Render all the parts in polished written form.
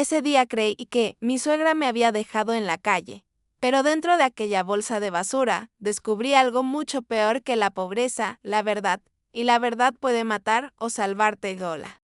Ese día creí que mi suegra me había dejado en la calle, pero dentro de aquella bolsa de basura descubrí algo mucho peor que la pobreza, la verdad, y la verdad puede matar o salvarte sola.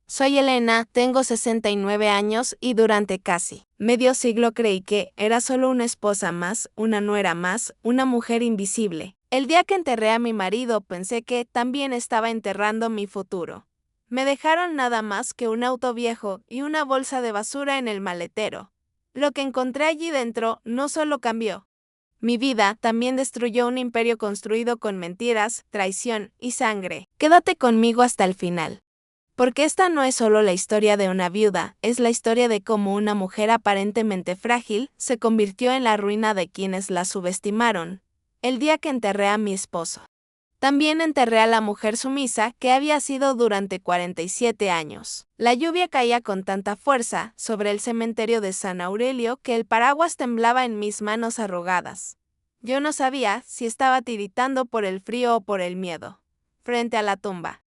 Soy Elena, tengo 69 años y durante casi medio siglo creí que era solo una esposa más, una nuera más, una mujer invisible. El día que enterré a mi marido pensé que también estaba enterrando mi futuro. Me dejaron nada más que un auto viejo y una bolsa de basura en el maletero. Lo que encontré allí dentro no solo cambió mi vida, también destruyó un imperio construido con mentiras, traición y sangre. Quédate conmigo hasta el final. Porque esta no es solo la historia de una viuda, es la historia de cómo una mujer aparentemente frágil se convirtió en la ruina de quienes la subestimaron. El día que enterré a mi esposo. También enterré a la mujer sumisa que había sido durante 47 años. La lluvia caía con tanta fuerza sobre el cementerio de San Aurelio que el paraguas temblaba en mis manos arrugadas. Yo no sabía si estaba tiritando por el frío o por el miedo. Frente a la tumba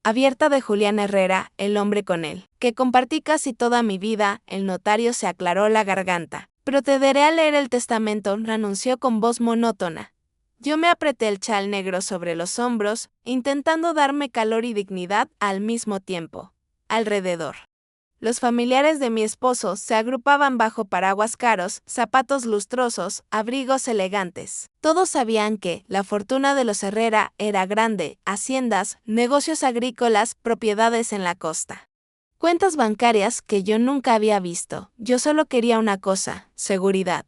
abierta de Julián Herrera, el hombre con él, que compartí casi toda mi vida, el notario se aclaró la garganta. Procederé a leer el testamento, anunció con voz monótona. Yo me apreté el chal negro sobre los hombros, intentando darme calor y dignidad al mismo tiempo. Alrededor. Los familiares de mi esposo se agrupaban bajo paraguas caros, zapatos lustrosos, abrigos elegantes. Todos sabían que la fortuna de los Herrera era grande, haciendas, negocios agrícolas, propiedades en la costa. Cuentas bancarias que yo nunca había visto. Yo solo quería una cosa, seguridad.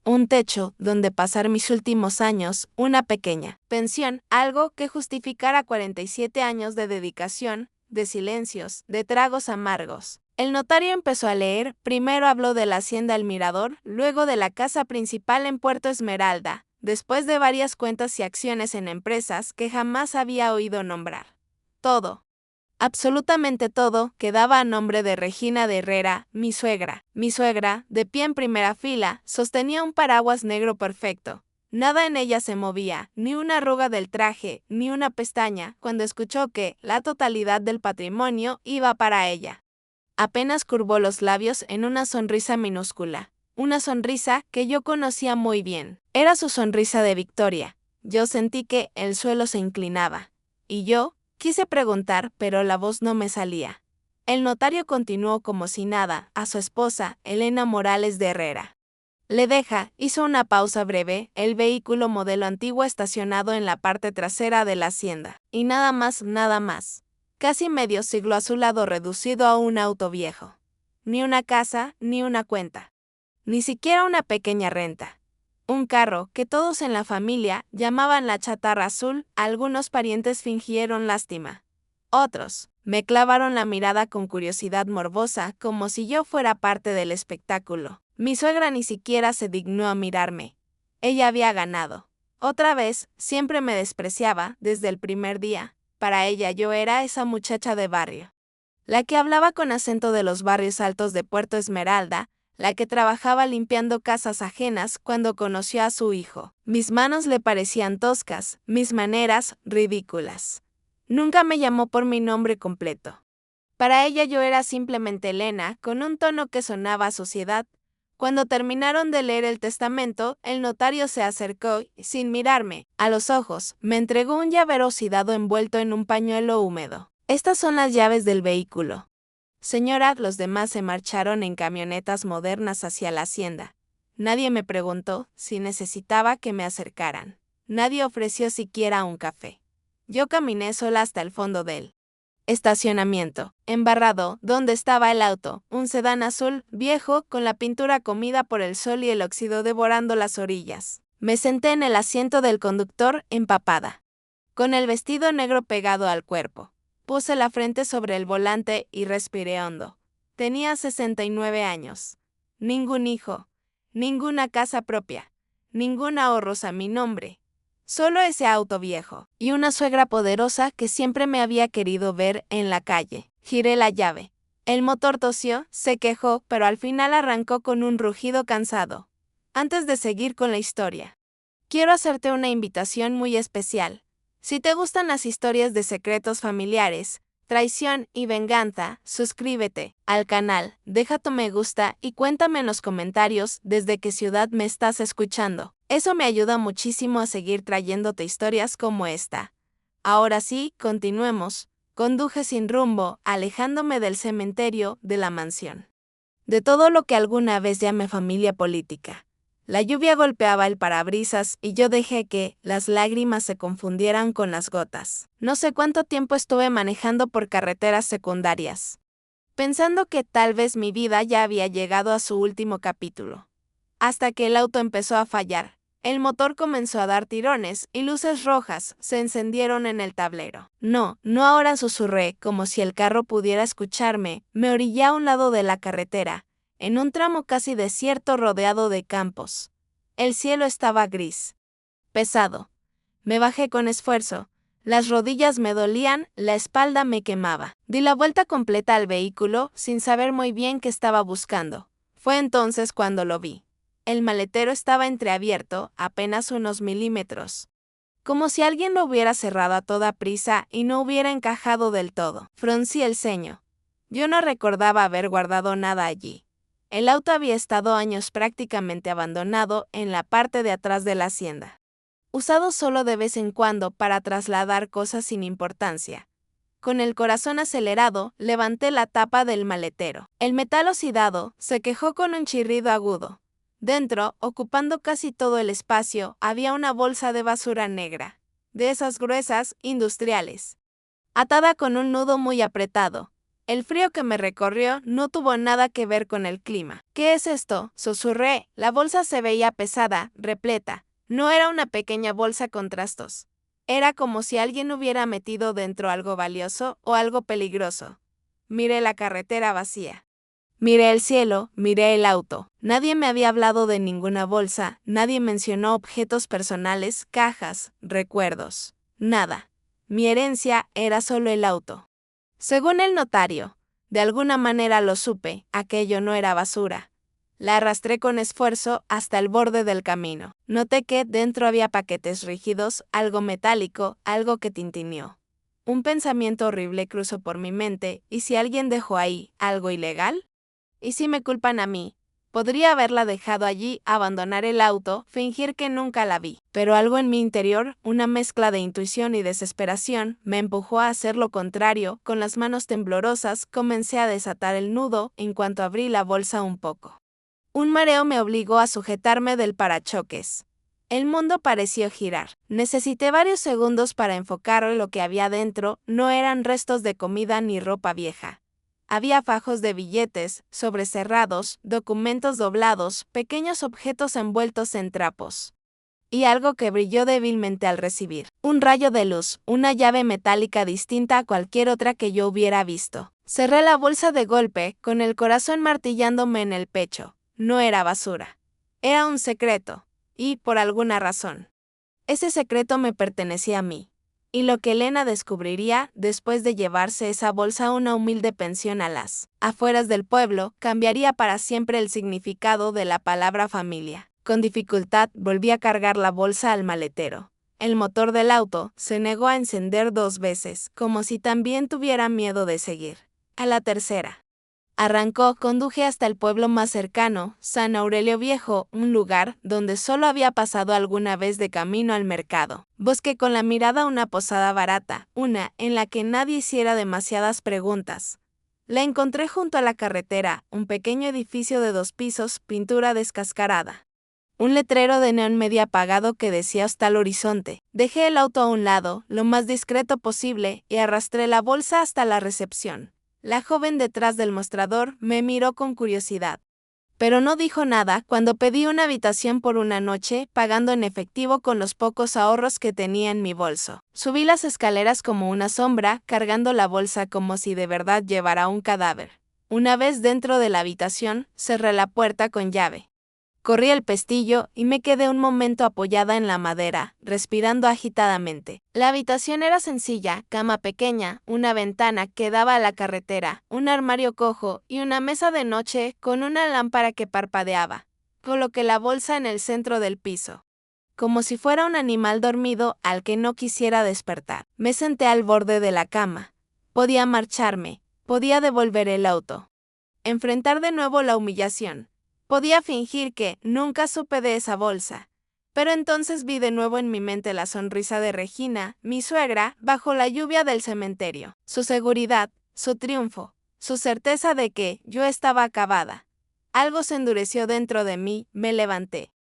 Un techo donde pasar mis últimos años, una pequeña pensión, algo que justificara 47 años de dedicación, de silencios, de tragos amargos. El notario empezó a leer, primero habló de la hacienda El Mirador, luego de la casa principal en Puerto Esmeralda, después de varias cuentas y acciones en empresas que jamás había oído nombrar. Todo, absolutamente todo, quedaba a nombre de Regina de Herrera, mi suegra. Mi suegra, de pie en primera fila, sostenía un paraguas negro perfecto. Nada en ella se movía, ni una arruga del traje, ni una pestaña, cuando escuchó que la totalidad del patrimonio iba para ella. Apenas curvó los labios en una sonrisa minúscula, una sonrisa que yo conocía muy bien. Era su sonrisa de victoria. Yo sentí que el suelo se inclinaba. Y yo quise preguntar, pero la voz no me salía. El notario continuó como si nada, a su esposa, Elena Morales de Herrera. Le deja, hizo una pausa breve, el vehículo modelo antiguo estacionado en la parte trasera de la hacienda. Y nada más, nada más. Casi medio siglo a su lado reducido a un auto viejo. Ni una casa, ni una cuenta. Ni siquiera una pequeña renta. Un carro que todos en la familia llamaban la chatarra azul, algunos parientes fingieron lástima. Otros me clavaron la mirada con curiosidad morbosa, como si yo fuera parte del espectáculo. Mi suegra ni siquiera se dignó a mirarme. Ella había ganado. Otra vez, siempre me despreciaba, desde el primer día. Para ella yo era esa muchacha de barrio. La que hablaba con acento de los barrios altos de Puerto Esmeralda, la que trabajaba limpiando casas ajenas cuando conoció a su hijo. Mis manos le parecían toscas, mis maneras ridículas. Nunca me llamó por mi nombre completo. Para ella yo era simplemente Elena, con un tono que sonaba a sociedad. Cuando terminaron de leer el testamento, el notario se acercó y, sin mirarme a los ojos, me entregó un llavero oxidado envuelto en un pañuelo húmedo. Estas son las llaves del vehículo. Señora, los demás se marcharon en camionetas modernas hacia la hacienda. Nadie me preguntó si necesitaba que me acercaran. Nadie ofreció siquiera un café. Yo caminé sola hasta el fondo del estacionamiento, embarrado, donde estaba el auto, un sedán azul, viejo, con la pintura comida por el sol y el óxido devorando las orillas. Me senté en el asiento del conductor, empapada, con el vestido negro pegado al cuerpo. Puse la frente sobre el volante y respiré hondo. Tenía 69 años. Ningún hijo, ninguna casa propia, ningún ahorros a mi nombre. Solo ese auto viejo, y una suegra poderosa que siempre me había querido ver en la calle. Giré la llave. El motor tosió, se quejó, pero al final arrancó con un rugido cansado. Antes de seguir con la historia, quiero hacerte una invitación muy especial. Si te gustan las historias de secretos familiares, traición y venganza, suscríbete al canal, deja tu me gusta y cuéntame en los comentarios desde qué ciudad me estás escuchando. Eso me ayuda muchísimo a seguir trayéndote historias como esta. Ahora sí, continuemos. Conduje sin rumbo, alejándome del cementerio, de la mansión. De todo lo que alguna vez llamé familia política. La lluvia golpeaba el parabrisas y yo dejé que las lágrimas se confundieran con las gotas. No sé cuánto tiempo estuve manejando por carreteras secundarias, pensando que tal vez mi vida ya había llegado a su último capítulo. Hasta que el auto empezó a fallar. El motor comenzó a dar tirones y luces rojas se encendieron en el tablero. No ahora, susurré, como si el carro pudiera escucharme. Me orillé a un lado de la carretera, en un tramo casi desierto rodeado de campos. El cielo estaba gris, pesado. Me bajé con esfuerzo. Las rodillas me dolían, la espalda me quemaba. Di la vuelta completa al vehículo, sin saber muy bien qué estaba buscando. Fue entonces cuando lo vi. El maletero estaba entreabierto, apenas unos milímetros. Como si alguien lo hubiera cerrado a toda prisa y no hubiera encajado del todo. Fruncí el ceño. Yo no recordaba haber guardado nada allí. El auto había estado años prácticamente abandonado en la parte de atrás de la hacienda, usado solo de vez en cuando para trasladar cosas sin importancia. Con el corazón acelerado, levanté la tapa del maletero. El metal oxidado se quejó con un chirrido agudo. Dentro, ocupando casi todo el espacio, había una bolsa de basura negra, de esas gruesas, industriales, atada con un nudo muy apretado. El frío que me recorrió no tuvo nada que ver con el clima. ¿Qué es esto?, susurré. La bolsa se veía pesada, repleta. No era una pequeña bolsa con trastos. Era como si alguien hubiera metido dentro algo valioso o algo peligroso. Miré la carretera vacía. Miré el cielo, miré el auto. Nadie me había hablado de ninguna bolsa, nadie mencionó objetos personales, cajas, recuerdos. Nada. Mi herencia era solo el auto. Según el notario, de alguna manera lo supe, aquello no era basura. La arrastré con esfuerzo hasta el borde del camino. Noté que dentro había paquetes rígidos, algo metálico, algo que tintineó. Un pensamiento horrible cruzó por mi mente, ¿y si alguien dejó ahí algo ilegal? ¿Y si me culpan a mí? Podría haberla dejado allí, abandonar el auto, fingir que nunca la vi. Pero algo en mi interior, una mezcla de intuición y desesperación, me empujó a hacer lo contrario. Con las manos temblorosas, comencé a desatar el nudo en cuanto abrí la bolsa un poco. Un mareo me obligó a sujetarme del parachoques. El mundo pareció girar. Necesité varios segundos para enfocar lo que había dentro. No eran restos de comida ni ropa vieja. Había fajos de billetes, sobrecerrados, documentos doblados, pequeños objetos envueltos en trapos. Y algo que brilló débilmente al recibir. Un rayo de luz, una llave metálica distinta a cualquier otra que yo hubiera visto. Cerré la bolsa de golpe, con el corazón martillándome en el pecho. No era basura. Era un secreto. Y, por alguna razón, ese secreto me pertenecía a mí. Y lo que Elena descubriría, después de llevarse esa bolsa a una humilde pensión a las afueras del pueblo, cambiaría para siempre el significado de la palabra familia. Con dificultad volví a cargar la bolsa al maletero. El motor del auto se negó a encender 2 veces, como si también tuviera miedo de seguir. A la tercera. Arrancó, conduje hasta el pueblo más cercano, San Aurelio Viejo, un lugar donde solo había pasado alguna vez de camino al mercado. Busqué con la mirada una posada barata, una en la que nadie hiciera demasiadas preguntas. La encontré junto a la carretera, un pequeño edificio de 2 pisos, pintura descascarada. Un letrero de neón medio apagado que decía Hostal Horizonte. Dejé el auto a un lado, lo más discreto posible, y arrastré la bolsa hasta la recepción. La joven detrás del mostrador me miró con curiosidad, pero no dijo nada cuando pedí una habitación por una noche, pagando en efectivo con los pocos ahorros que tenía en mi bolso. Subí las escaleras como una sombra, cargando la bolsa como si de verdad llevara un cadáver. Una vez dentro de la habitación, cerré la puerta con llave. Corrí el pestillo y me quedé un momento apoyada en la madera, respirando agitadamente. La habitación era sencilla, cama pequeña, una ventana que daba a la carretera, un armario cojo y una mesa de noche con una lámpara que parpadeaba. Coloqué la bolsa en el centro del piso, como si fuera un animal dormido al que no quisiera despertar. Me senté al borde de la cama. Podía marcharme, podía devolver el auto. Enfrentar de nuevo la humillación. Podía fingir que nunca supe de esa bolsa. Pero entonces vi de nuevo en mi mente la sonrisa de Regina, mi suegra, bajo la lluvia del cementerio. Su seguridad, su triunfo, su certeza de que yo estaba acabada. Algo se endureció dentro de mí, me levanté.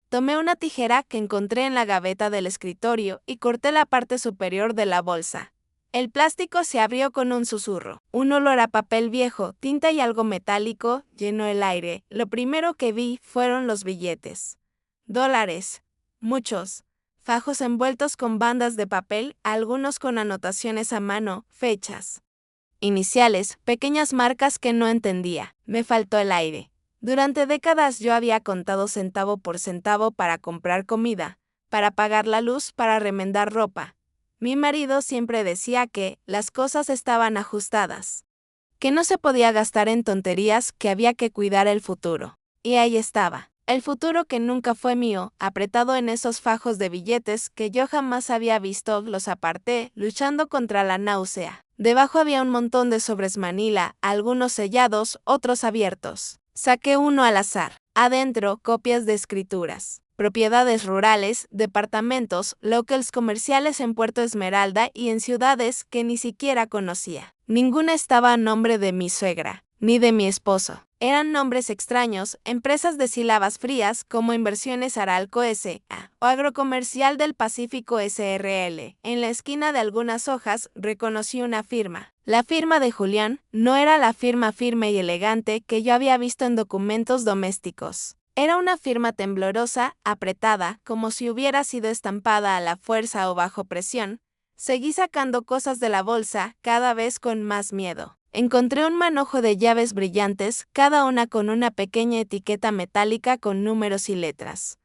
Tomé una tijera que encontré en la gaveta del escritorio y corté la parte superior de la bolsa. El plástico se abrió con un susurro. Un olor a papel viejo, tinta y algo metálico llenó el aire. Lo primero que vi fueron los billetes. Dólares. Muchos. Fajos envueltos con bandas de papel, algunos con anotaciones a mano, fechas. Iniciales, pequeñas marcas que no entendía. Me faltó el aire. Durante décadas yo había contado centavo por centavo para comprar comida, para pagar la luz, para remendar ropa. Mi marido siempre decía que las cosas estaban ajustadas, que no se podía gastar en tonterías, que había que cuidar el futuro. Y ahí estaba, el futuro que nunca fue mío, apretado en esos fajos de billetes que yo jamás había visto. Los aparté, luchando contra la náusea. Debajo había un montón de sobres Manila, algunos sellados, otros abiertos. Saqué uno al azar. Adentro, copias de escrituras. Propiedades rurales, departamentos, locales comerciales en Puerto Esmeralda y en ciudades que ni siquiera conocía. Ninguna estaba a nombre de mi suegra, ni de mi esposo. Eran nombres extraños, empresas de sílabas frías como Inversiones Aralco S.A. o Agrocomercial del Pacífico S.R.L. En la esquina de algunas hojas reconocí una firma. La firma de Julián no era la firma firme y elegante que yo había visto en documentos domésticos. Era una firma temblorosa, apretada, como si hubiera sido estampada a la fuerza o bajo presión. Seguí sacando cosas de la bolsa, cada vez con más miedo. Encontré un manojo de llaves brillantes, cada una con una pequeña etiqueta metálica con números y letras.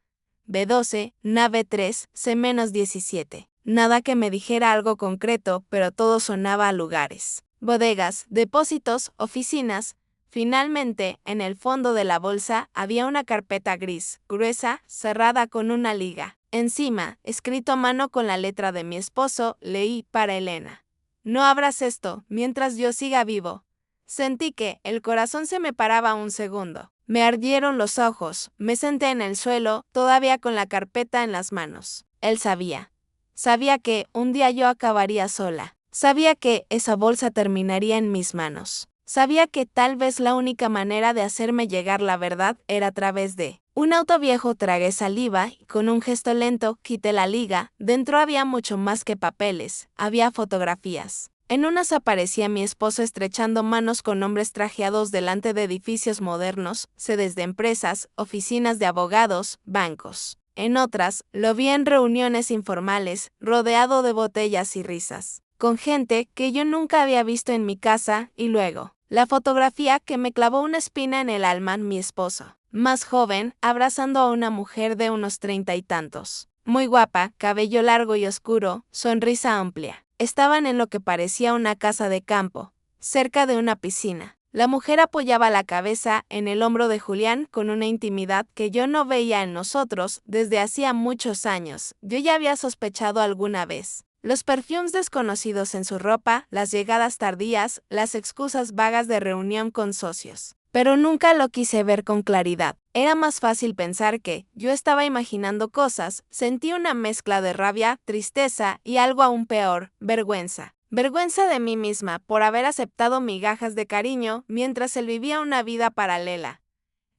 B12, nave 3, C-17. Nada que me dijera algo concreto, pero todo sonaba a lugares. Bodegas, depósitos, oficinas. Finalmente, en el fondo de la bolsa había una carpeta gris, gruesa, cerrada con una liga. Encima, escrito a mano con la letra de mi esposo, leí para Elena. No abras esto, mientras yo siga vivo. Sentí que el corazón se me paraba un segundo. Me ardieron los ojos, me senté en el suelo, todavía con la carpeta en las manos. Él sabía. Sabía que un día yo acabaría sola. Sabía que esa bolsa terminaría en mis manos. Sabía que tal vez la única manera de hacerme llegar la verdad era a través de un auto viejo. Tragué saliva y con un gesto lento quité la liga. Dentro había mucho más que papeles, había fotografías. En unas aparecía mi esposo estrechando manos con hombres trajeados delante de edificios modernos, sedes de empresas, oficinas de abogados, bancos. En otras, lo vi en reuniones informales, rodeado de botellas y risas, con gente que yo nunca había visto en mi casa. Y luego, la fotografía que me clavó una espina en el alma, mi esposo, más joven, abrazando a una mujer de unos 30 y tantos. Muy guapa, cabello largo y oscuro, sonrisa amplia. Estaban en lo que parecía una casa de campo, cerca de una piscina. La mujer apoyaba la cabeza en el hombro de Julián con una intimidad que yo no veía en nosotros desde hacía muchos años. Yo ya había sospechado alguna vez. Los perfumes desconocidos en su ropa, las llegadas tardías, las excusas vagas de reunión con socios. Pero nunca lo quise ver con claridad. Era más fácil pensar que yo estaba imaginando cosas. Sentí una mezcla de rabia, tristeza y algo aún peor, vergüenza. Vergüenza de mí misma por haber aceptado migajas de cariño mientras él vivía una vida paralela.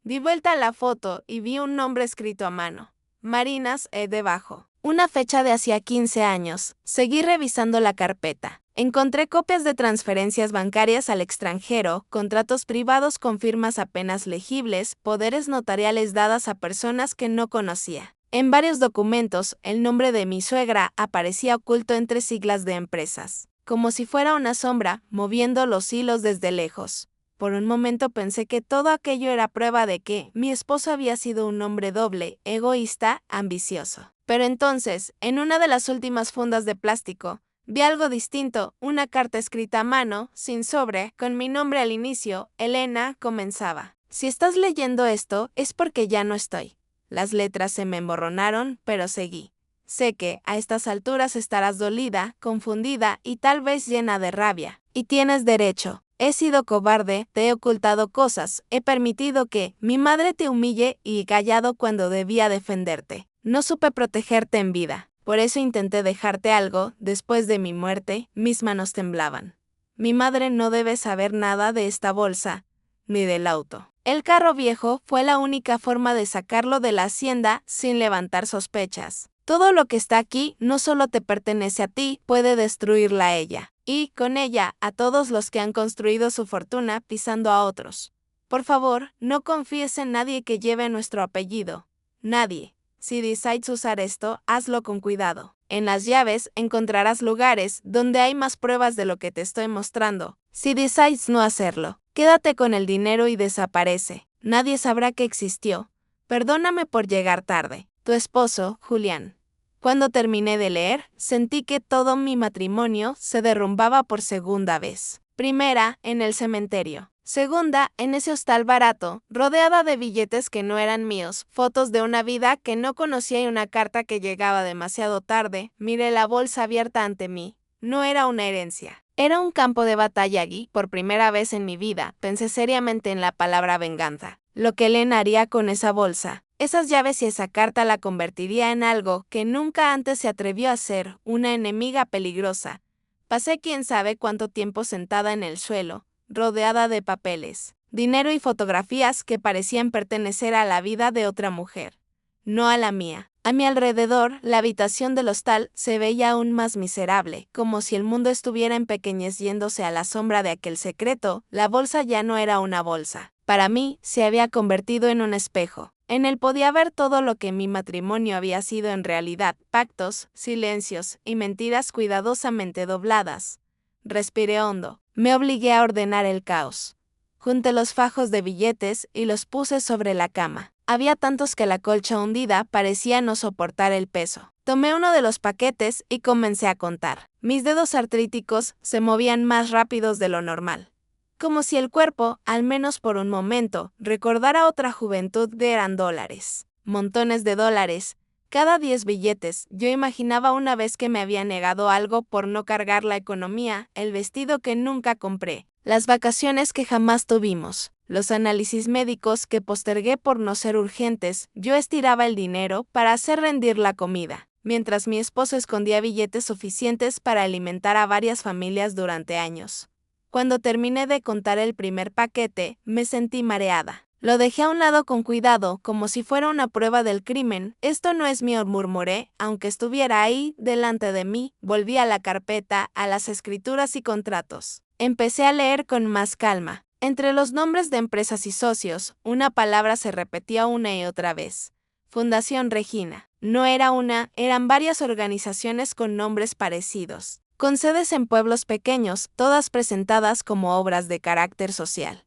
Di vuelta a la foto y vi un nombre escrito a mano. Marinas debajo. Una fecha de hacía 15 años. Seguí revisando la carpeta. Encontré copias de transferencias bancarias al extranjero, contratos privados con firmas apenas legibles, poderes notariales dadas a personas que no conocía. En varios documentos, el nombre de mi suegra aparecía oculto entre siglas de empresas, como si fuera una sombra, moviendo los hilos desde lejos. Por un momento pensé que todo aquello era prueba de que mi esposo había sido un hombre doble, egoísta, ambicioso. Pero entonces, en una de las últimas fundas de plástico, vi algo distinto, una carta escrita a mano, sin sobre, con mi nombre al inicio. Elena, comenzaba. Si estás leyendo esto, es porque ya no estoy. Las letras se me emborronaron, pero seguí. Sé que, a estas alturas estarás dolida, confundida y tal vez llena de rabia. Y tienes derecho. He sido cobarde, te he ocultado cosas, he permitido que mi madre te humille y callado cuando debía defenderte. No supe protegerte en vida. Por eso intenté dejarte algo, después de mi muerte, mis manos temblaban. Mi madre no debe saber nada de esta bolsa, ni del auto. El carro viejo fue la única forma de sacarlo de la hacienda sin levantar sospechas. Todo lo que está aquí no solo te pertenece a ti, puede destruirla a ella. Y, con ella, a todos los que han construido su fortuna pisando a otros. Por favor, no confíes en nadie que lleve nuestro apellido. Nadie. Si decides usar esto, hazlo con cuidado. En las llaves encontrarás lugares donde hay más pruebas de lo que te estoy mostrando. Si decides no hacerlo, quédate con el dinero y desaparece. Nadie sabrá que existió. Perdóname por llegar tarde. Tu esposo, Julián. Cuando terminé de leer, sentí que todo mi matrimonio se derrumbaba por segunda vez. Primera, en el cementerio. Segunda, en ese hostal barato, rodeada de billetes que no eran míos, fotos de una vida que no conocía y una carta que llegaba demasiado tarde. Miré la bolsa abierta ante mí. No era una herencia. Era un campo de batalla y, por primera vez en mi vida, pensé seriamente en la palabra venganza. Lo que Elena haría con esa bolsa. Esas llaves y esa carta la convertiría en algo que nunca antes se atrevió a hacer, una enemiga peligrosa. Pasé quién sabe cuánto tiempo sentada en el suelo, rodeada de papeles, dinero y fotografías que parecían pertenecer a la vida de otra mujer, no a la mía. A mi alrededor, la habitación del hostal se veía aún más miserable, como si el mundo estuviera empequeñeciéndose a la sombra de aquel secreto. La bolsa ya no era una bolsa. Para mí, se había convertido en un espejo. En él podía ver todo lo que mi matrimonio había sido en realidad: pactos, silencios y mentiras cuidadosamente dobladas. Respiré hondo. Me obligué a ordenar el caos. Junté los fajos de billetes y los puse sobre la cama. Había tantos que la colcha hundida parecía no soportar el peso. Tomé uno de los paquetes y comencé a contar. Mis dedos artríticos se movían más rápidos de lo normal. Como si el cuerpo, al menos por un momento, recordara otra juventud. Eran dólares. Montones de dólares. Cada 10 billetes. Yo imaginaba una vez que me había negado algo por no cargar la economía, el vestido que nunca compré, las vacaciones que jamás tuvimos, los análisis médicos que postergué por no ser urgentes. Yo estiraba el dinero para hacer rendir la comida, mientras mi esposo escondía billetes suficientes para alimentar a varias familias durante años. Cuando terminé de contar el primer paquete, me sentí mareada. Lo dejé a un lado con cuidado, como si fuera una prueba del crimen. Esto no es mío, murmuré, aunque estuviera ahí, delante de mí. Volví a la carpeta, a las escrituras y contratos. Empecé a leer con más calma. Entre los nombres de empresas y socios, una palabra se repetía una y otra vez. Fundación Regina. No era una, eran varias organizaciones con nombres parecidos, con sedes en pueblos pequeños, todas presentadas como obras de carácter social.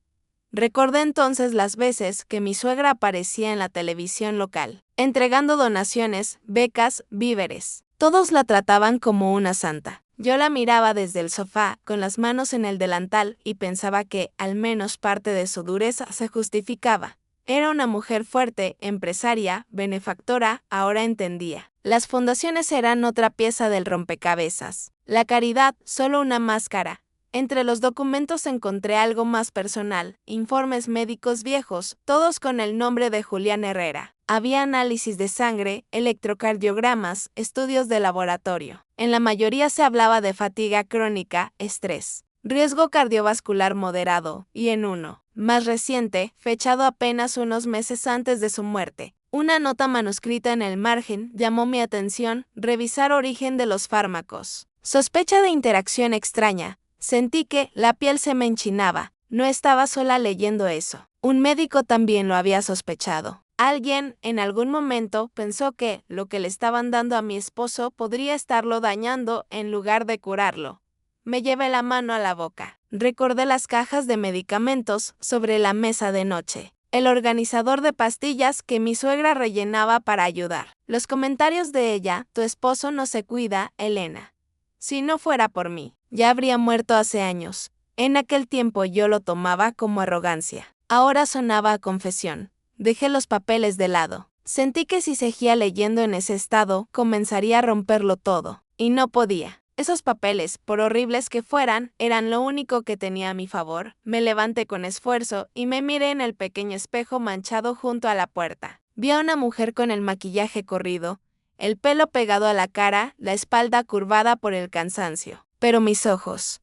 Recordé entonces las veces que mi suegra aparecía en la televisión local, entregando donaciones, becas, víveres. Todos la trataban como una santa. Yo la miraba desde el sofá, con las manos en el delantal, y pensaba que, al menos parte de su dureza, se justificaba. Era una mujer fuerte, empresaria, benefactora. Ahora entendía. Las fundaciones eran otra pieza del rompecabezas. La caridad, solo una máscara. Entre los documentos encontré algo más personal: informes médicos viejos, todos con el nombre de Julián Herrera. Había análisis de sangre, electrocardiogramas, estudios de laboratorio. En la mayoría se hablaba de fatiga crónica, estrés, riesgo cardiovascular moderado, y en uno, más reciente, fechado apenas unos meses antes de su muerte, una nota manuscrita en el margen llamó mi atención: revisar origen de los fármacos. Sospecha de interacción extraña. Sentí que la piel se me enchinaba. No estaba sola leyendo eso. Un médico también lo había sospechado. Alguien, en algún momento, pensó que lo que le estaban dando a mi esposo podría estarlo dañando en lugar de curarlo. Me llevé la mano a la boca. Recordé las cajas de medicamentos sobre la mesa de noche, el organizador de pastillas que mi suegra rellenaba para ayudar, los comentarios de ella: tu esposo no se cuida, Elena. Si no fuera por mí, ya habría muerto hace años. En aquel tiempo yo lo tomaba como arrogancia. Ahora sonaba a confesión. Dejé los papeles de lado. Sentí que si seguía leyendo en ese estado, comenzaría a romperlo todo. Y no podía. Esos papeles, por horribles que fueran, eran lo único que tenía a mi favor. Me levanté con esfuerzo y me miré en el pequeño espejo manchado junto a la puerta. Vi a una mujer con el maquillaje corrido, el pelo pegado a la cara, la espalda curvada por el cansancio. Pero mis ojos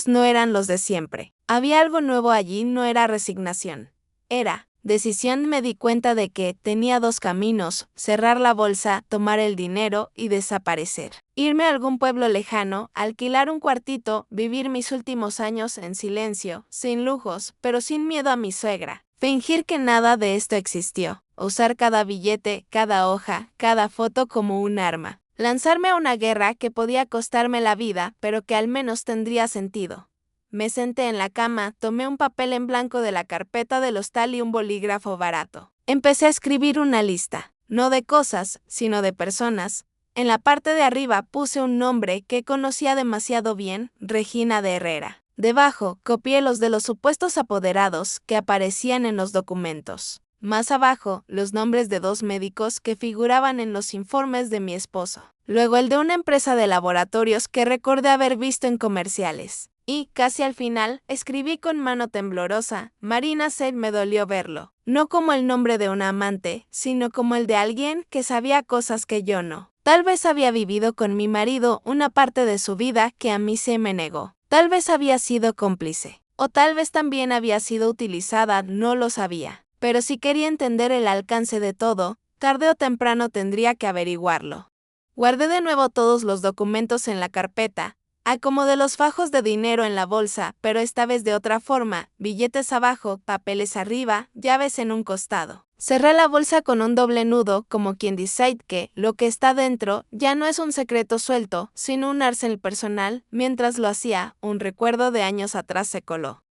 no eran los de siempre. Había algo nuevo allí, no era resignación. Era decisión. Me di cuenta de que tenía dos caminos: cerrar la bolsa, tomar el dinero y desaparecer. Irme a algún pueblo lejano, alquilar un cuartito, vivir mis últimos años en silencio, sin lujos, pero sin miedo a mi suegra. Fingir que nada de esto existió. Usar cada billete, cada hoja, cada foto como un arma. Lanzarme a una guerra que podía costarme la vida, pero que al menos tendría sentido. Me senté en la cama, tomé un papel en blanco de la carpeta del hostal y un bolígrafo barato. Empecé a escribir una lista, no de cosas, sino de personas. En la parte de arriba puse un nombre que conocía demasiado bien: Regina de Herrera. Debajo, copié los de los supuestos apoderados que aparecían en los documentos. Más abajo, los nombres de dos médicos que figuraban en los informes de mi esposo. Luego el de una empresa de laboratorios que recordé haber visto en comerciales. Y, casi al final, escribí con mano temblorosa: Marina Said. Me dolió verlo. No como el nombre de una amante, sino como el de alguien que sabía cosas que yo no. Tal vez había vivido con mi marido una parte de su vida que a mí se me negó. Tal vez había sido cómplice. O tal vez también había sido utilizada, no lo sabía. Pero si quería entender el alcance de todo, tarde o temprano tendría que averiguarlo. Guardé de nuevo todos los documentos en la carpeta. Acomodé los fajos de dinero en la bolsa, pero esta vez de otra forma: billetes abajo, papeles arriba, llaves en un costado. Cerré la bolsa con un doble nudo, como quien dice que lo que está dentro ya no es un secreto suelto, sino un arsenal personal. Mientras lo hacía, un recuerdo de años atrás se coló.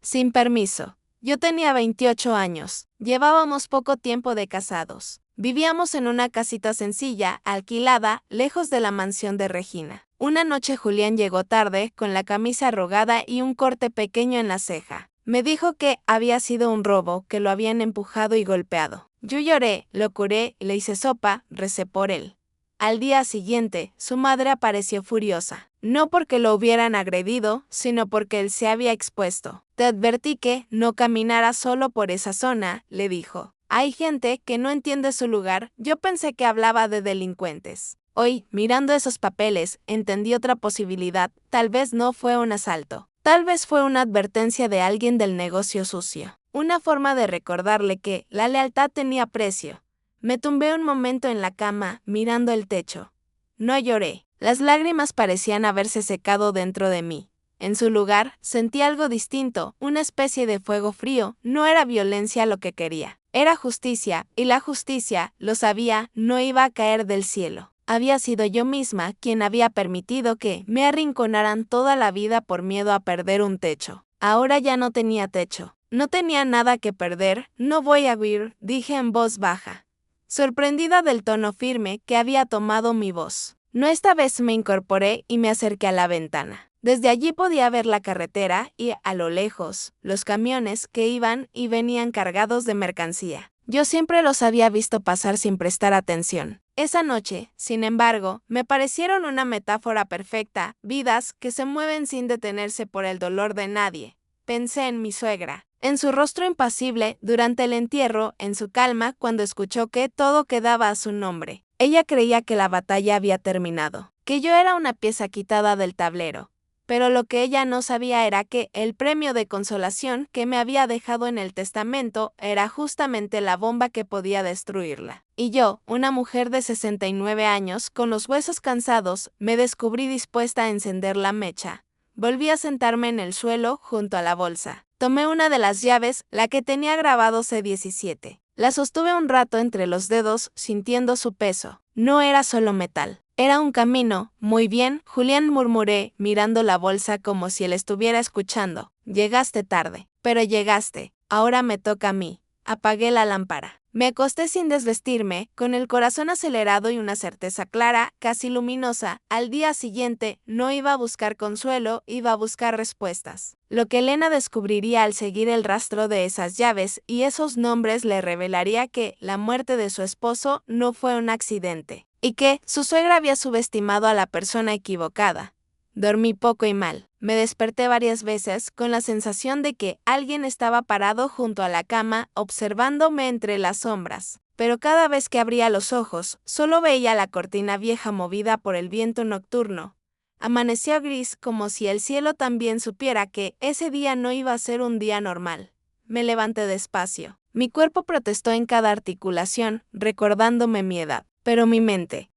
Sin permiso. Yo tenía 28 años. Llevábamos poco tiempo de casados. Vivíamos en una casita sencilla, alquilada, lejos de la mansión de Regina. Una noche Julián llegó tarde, con la camisa arrugada y un corte pequeño en la ceja. Me dijo que había sido un robo, que lo habían empujado y golpeado. Yo lloré, lo curé, le hice sopa, recé por él. Al día siguiente, su madre apareció furiosa. No porque lo hubieran agredido, sino porque él se había expuesto. Te advertí que no caminara solo por esa zona, le dijo. Hay gente que no entiende su lugar. Yo pensé que hablaba de delincuentes. Hoy, mirando esos papeles, entendí otra posibilidad. Tal vez no fue un asalto. Tal vez fue una advertencia de alguien del negocio sucio. Una forma de recordarle que la lealtad tenía precio. Me tumbé un momento en la cama, mirando el techo. No lloré. Las lágrimas parecían haberse secado dentro de mí. En su lugar, sentí algo distinto, una especie de fuego frío. No era violencia lo que quería. Era justicia, y la justicia, lo sabía, no iba a caer del cielo. Había sido yo misma quien había permitido que me arrinconaran toda la vida por miedo a perder un techo. Ahora ya no tenía techo. No tenía nada que perder. No voy a huir, dije en voz baja, sorprendida del tono firme que había tomado mi voz. No, esta vez me incorporé y me acerqué a la ventana. Desde allí podía ver la carretera y, a lo lejos, los camiones que iban y venían cargados de mercancía. Yo siempre los había visto pasar sin prestar atención. Esa noche, sin embargo, me parecieron una metáfora perfecta: vidas que se mueven sin detenerse por el dolor de nadie. Pensé en mi suegra, en su rostro impasible durante el entierro, en su calma cuando escuchó que todo quedaba a su nombre. Ella creía que la batalla había terminado, que yo era una pieza quitada del tablero. Pero lo que ella no sabía era que el premio de consolación que me había dejado en el testamento era justamente la bomba que podía destruirla. Y yo, una mujer de 69 años, con los huesos cansados, me descubrí dispuesta a encender la mecha. Volví a sentarme en el suelo, junto a la bolsa. Tomé una de las llaves, la que tenía grabado C17. La sostuve un rato entre los dedos, sintiendo su peso. No era solo metal. Era un camino. Muy bien, Julián, murmuré, mirando la bolsa como si él estuviera escuchando. Llegaste tarde, pero llegaste. Ahora me toca a mí. Apagué la lámpara. Me acosté sin desvestirme, con el corazón acelerado y una certeza clara, casi luminosa. Al día siguiente, no iba a buscar consuelo, iba a buscar respuestas. Lo que Elena descubriría al seguir el rastro de esas llaves y esos nombres le revelaría que la muerte de su esposo no fue un accidente, y que su suegra había subestimado a la persona equivocada. Dormí poco y mal. Me desperté varias veces con la sensación de que alguien estaba parado junto a la cama observándome entre las sombras. Pero cada vez que abría los ojos, solo veía la cortina vieja movida por el viento nocturno. Amaneció gris como si el cielo también supiera que ese día no iba a ser un día normal. Me levanté despacio. Mi cuerpo protestó en cada articulación, recordándome mi edad. Pero mi mente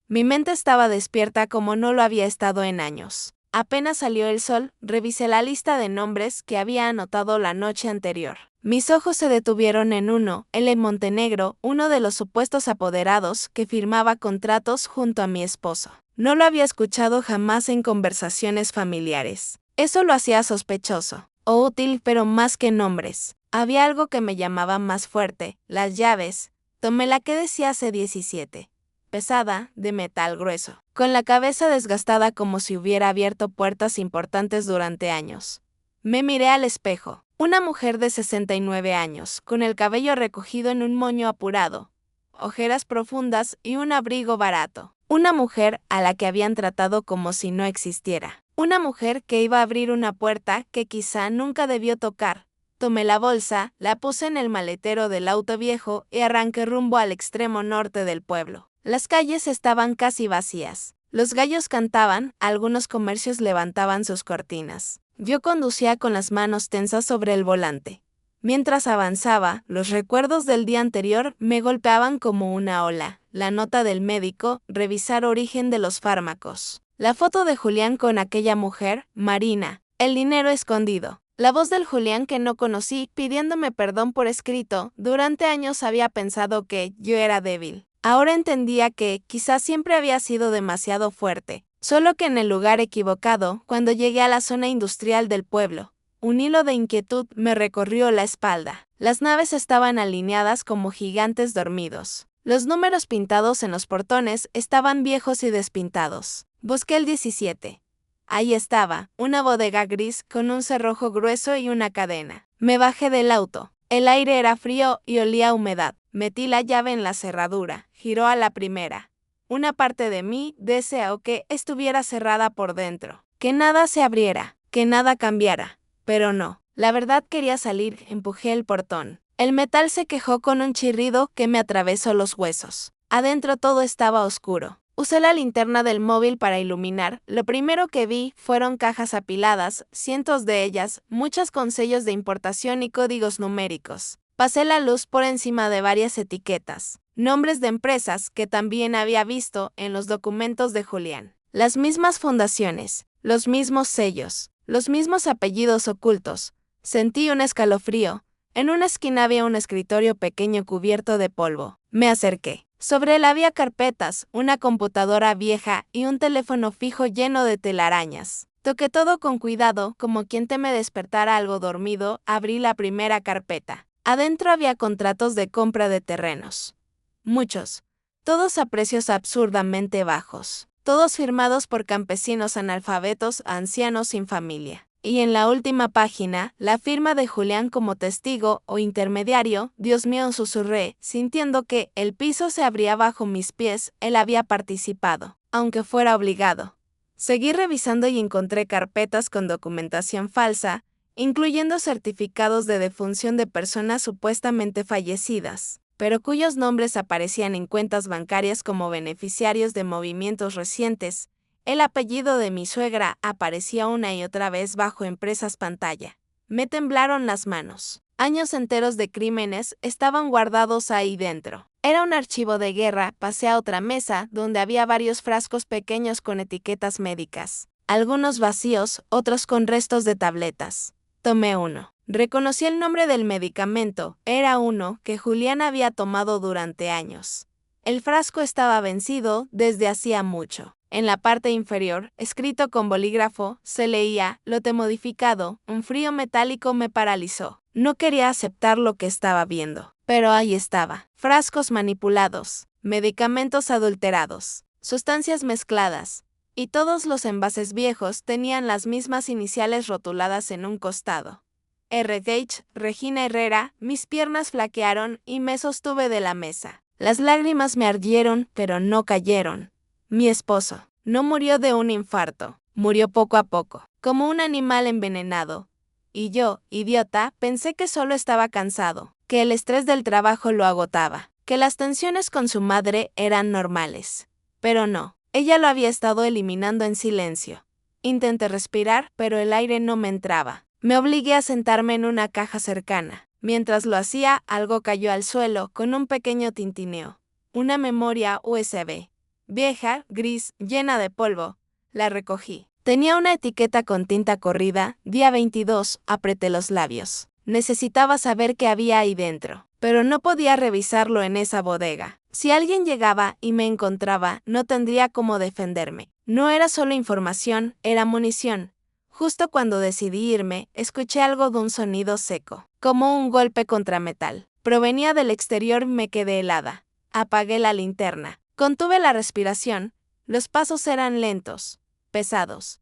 estaba despierta como no lo había estado en años. Apenas salió el sol, revisé la lista de nombres que había anotado la noche anterior. Mis ojos se detuvieron en uno, L. Montenegro, uno de los supuestos apoderados que firmaba contratos junto a mi esposo. No lo había escuchado jamás en conversaciones familiares. Eso lo hacía sospechoso, o útil, pero más que nombres. Había algo que me llamaba más fuerte, las llaves. Tomé la que decía C17. Pesada, de metal grueso, con la cabeza desgastada como si hubiera abierto puertas importantes durante años. Me miré al espejo. Una mujer de 69 años, con el cabello recogido en un moño apurado, ojeras profundas y un abrigo barato. Una mujer a la que habían tratado como si no existiera. Una mujer que iba a abrir una puerta que quizá nunca debió tocar. Tomé la bolsa, la puse en el maletero del auto viejo y arranqué rumbo al extremo norte del pueblo. Las calles estaban casi vacías. Los gallos cantaban, algunos comercios levantaban sus cortinas. Yo conducía con las manos tensas sobre el volante. Mientras avanzaba, los recuerdos del día anterior me golpeaban como una ola. La nota del médico, revisar origen de los fármacos. La foto de Julián con aquella mujer, Marina. El dinero escondido. La voz del Julián que no conocí pidiéndome perdón por escrito. Durante años había pensado que yo era débil. Ahora entendía que quizás siempre había sido demasiado fuerte, solo que en el lugar equivocado cuando llegué a la zona industrial del pueblo. Un hilo de inquietud me recorrió la espalda. Las naves estaban alineadas como gigantes dormidos. Los números pintados en los portones estaban viejos y despintados. Busqué el 17. Ahí estaba, una bodega gris con un cerrojo grueso y una cadena. Me bajé del auto. El aire era frío y olía a humedad. Metí la llave en la cerradura. Giró a la primera. Una parte de mí deseó que estuviera cerrada por dentro. Que nada se abriera, que nada cambiara. Pero no. La verdad quería salir. Empujé el portón. El metal se quejó con un chirrido que me atravesó los huesos. Adentro todo estaba oscuro. Usé la linterna del móvil para iluminar. Lo primero que vi fueron cajas apiladas, cientos de ellas, muchas con sellos de importación y códigos numéricos. Pasé la luz por encima de varias etiquetas, nombres de empresas que también había visto en los documentos de Julián. Las mismas fundaciones, los mismos sellos, los mismos apellidos ocultos. Sentí un escalofrío. En una esquina había un escritorio pequeño cubierto de polvo. Me acerqué. Sobre él había carpetas, una computadora vieja y un teléfono fijo lleno de telarañas. Toqué todo con cuidado, como quien teme despertar a algo dormido. Abrí la primera carpeta. Adentro había contratos de compra de terrenos. Muchos. Todos a precios absurdamente bajos. Todos firmados por campesinos analfabetos, ancianos sin familia. Y en la última página, la firma de Julián como testigo o intermediario. Dios mío, susurré, sintiendo que el piso se abría bajo mis pies. Él había participado, aunque fuera obligado. Seguí revisando y encontré carpetas con documentación falsa, incluyendo certificados de defunción de personas supuestamente fallecidas, pero cuyos nombres aparecían en cuentas bancarias como beneficiarios de movimientos recientes. El apellido de mi suegra aparecía una y otra vez bajo empresas pantalla. Me temblaron las manos. Años enteros de crímenes estaban guardados ahí dentro. Era un archivo de guerra. Pasé a otra mesa donde había varios frascos pequeños con etiquetas médicas. Algunos vacíos, otros con restos de tabletas. Tomé uno. Reconocí el nombre del medicamento. Era uno que Julián había tomado durante años. El frasco estaba vencido desde hacía mucho. En la parte inferior, escrito con bolígrafo, se leía: lote modificado. Un frío metálico me paralizó. No quería aceptar lo que estaba viendo. Pero ahí estaba. Frascos manipulados, medicamentos adulterados, sustancias mezcladas. Y todos los envases viejos tenían las mismas iniciales rotuladas en un costado. R.H. Regina Herrera. Mis piernas flaquearon y me sostuve de la mesa. Las lágrimas me ardieron, pero no cayeron. Mi esposo no murió de un infarto, murió poco a poco, como un animal envenenado. Y yo, idiota, pensé que solo estaba cansado, que el estrés del trabajo lo agotaba, que las tensiones con su madre eran normales. Pero no, ella lo había estado eliminando en silencio. Intenté respirar, pero el aire no me entraba. Me obligué a sentarme en una caja cercana. Mientras lo hacía, algo cayó al suelo con un pequeño tintineo. Una memoria USB. Vieja, gris, llena de polvo. La recogí. Tenía una etiqueta con tinta corrida. Día 22, apreté los labios. Necesitaba saber qué había ahí dentro, pero no podía revisarlo en esa bodega. Si alguien llegaba y me encontraba, no tendría cómo defenderme. No era solo información, era munición. Justo cuando decidí irme, escuché algo de un sonido seco, como un golpe contra metal. Provenía del exterior y me quedé helada. Apagué la linterna. Contuve la respiración. Los pasos eran lentos, pesados.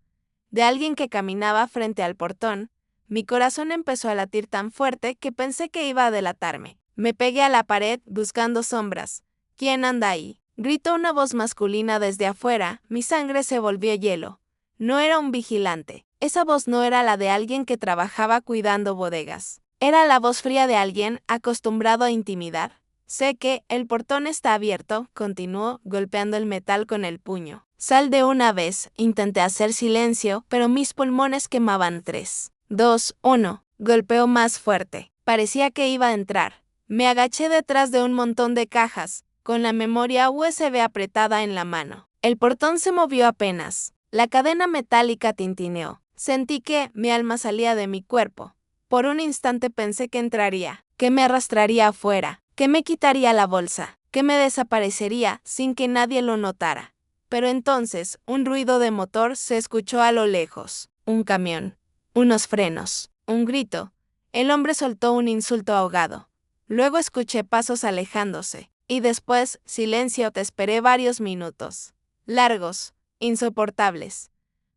De alguien que caminaba frente al portón. Mi corazón empezó a latir tan fuerte que pensé que iba a delatarme. Me pegué a la pared buscando sombras. ¿Quién anda ahí?, gritó una voz masculina desde afuera. Mi sangre se volvió hielo. No era un vigilante. Esa voz no era la de alguien que trabajaba cuidando bodegas. Era la voz fría de alguien acostumbrado a intimidar. Sé que el portón está abierto, continuó, golpeando el metal con el puño. Sal de una vez. Intenté hacer silencio, pero mis pulmones quemaban. 3, 2, 1. Golpeó más fuerte. Parecía que iba a entrar. Me agaché detrás de un montón de cajas, con la memoria USB apretada en la mano. El portón se movió apenas. La cadena metálica tintineó. Sentí que mi alma salía de mi cuerpo. Por un instante pensé que entraría, que me arrastraría afuera, que me quitaría la bolsa, que me desaparecería sin que nadie lo notara. Pero entonces, un ruido de motor se escuchó a lo lejos. Un camión. Unos frenos. Un grito. El hombre soltó un insulto ahogado. Luego escuché pasos alejándose. Y después, silencio. Te esperé varios minutos. Largos. Insoportables.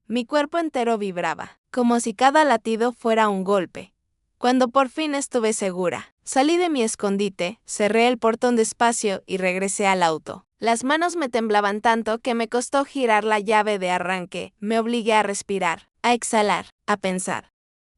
Mi cuerpo entero vibraba, como si cada latido fuera un golpe. Cuando por fin estuve segura, salí de mi escondite, cerré el portón despacio y regresé al auto. Las manos me temblaban tanto que me costó girar la llave de arranque. Me obligué a respirar, a exhalar, a pensar.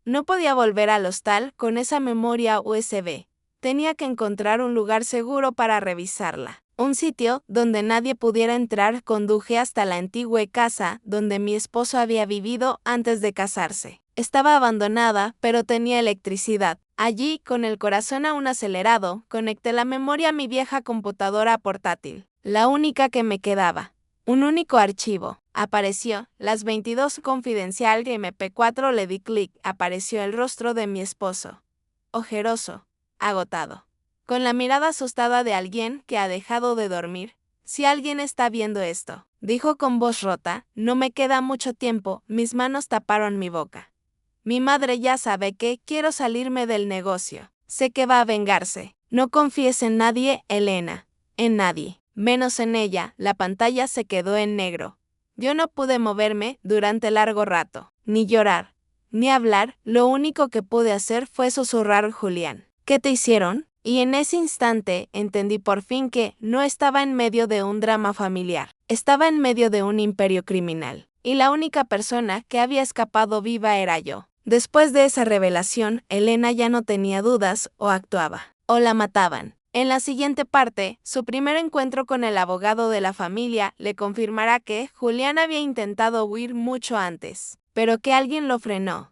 No podía volver al hostal con esa memoria USB. Tenía que encontrar un lugar seguro para revisarla. Un sitio donde nadie pudiera entrar. Conduje hasta la antigua casa donde mi esposo había vivido antes de casarse. Estaba abandonada, pero tenía electricidad. Allí, con el corazón aún acelerado, conecté la memoria a mi vieja computadora portátil, la única que me quedaba. Un único archivo. Apareció, las 22 confidencial MP4. Le di clic. Apareció el rostro de mi esposo. Ojeroso, agotado, con la mirada asustada de alguien que ha dejado de dormir. Si alguien está viendo esto, dijo con voz rota, no me queda mucho tiempo. Mis manos taparon mi boca. Mi madre ya sabe que quiero salirme del negocio. Sé que va a vengarse. No confíes en nadie, Elena. En nadie. Menos en ella. La pantalla se quedó en negro. Yo no pude moverme durante largo rato. Ni llorar. Ni hablar. Lo único que pude hacer fue susurrar: Julián, ¿qué te hicieron? Y en ese instante entendí por fin que no estaba en medio de un drama familiar. Estaba en medio de un imperio criminal. Y la única persona que había escapado viva era yo. Después de esa revelación, Elena ya no tenía dudas, o actuaba, o la mataban. En la siguiente parte, su primer encuentro con el abogado de la familia le confirmará que Julián había intentado huir mucho antes, pero que alguien lo frenó.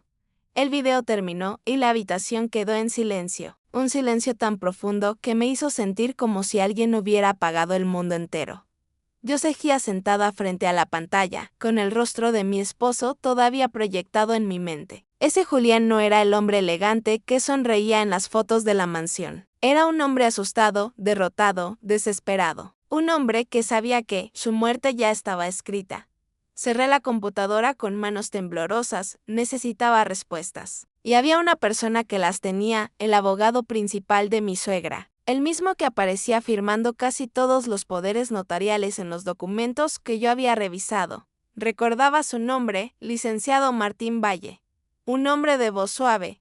El video terminó y la habitación quedó en silencio, un silencio tan profundo que me hizo sentir como si alguien hubiera apagado el mundo entero. Yo seguía sentada frente a la pantalla, con el rostro de mi esposo todavía proyectado en mi mente. Ese Julián no era el hombre elegante que sonreía en las fotos de la mansión. Era un hombre asustado, derrotado, desesperado. Un hombre que sabía que su muerte ya estaba escrita. Cerré la computadora con manos temblorosas, necesitaba respuestas. Y había una persona que las tenía, el abogado principal de mi suegra, el mismo que aparecía firmando casi todos los poderes notariales en los documentos que yo había revisado. Recordaba su nombre, licenciado Martín Valle. Un hombre de voz suave,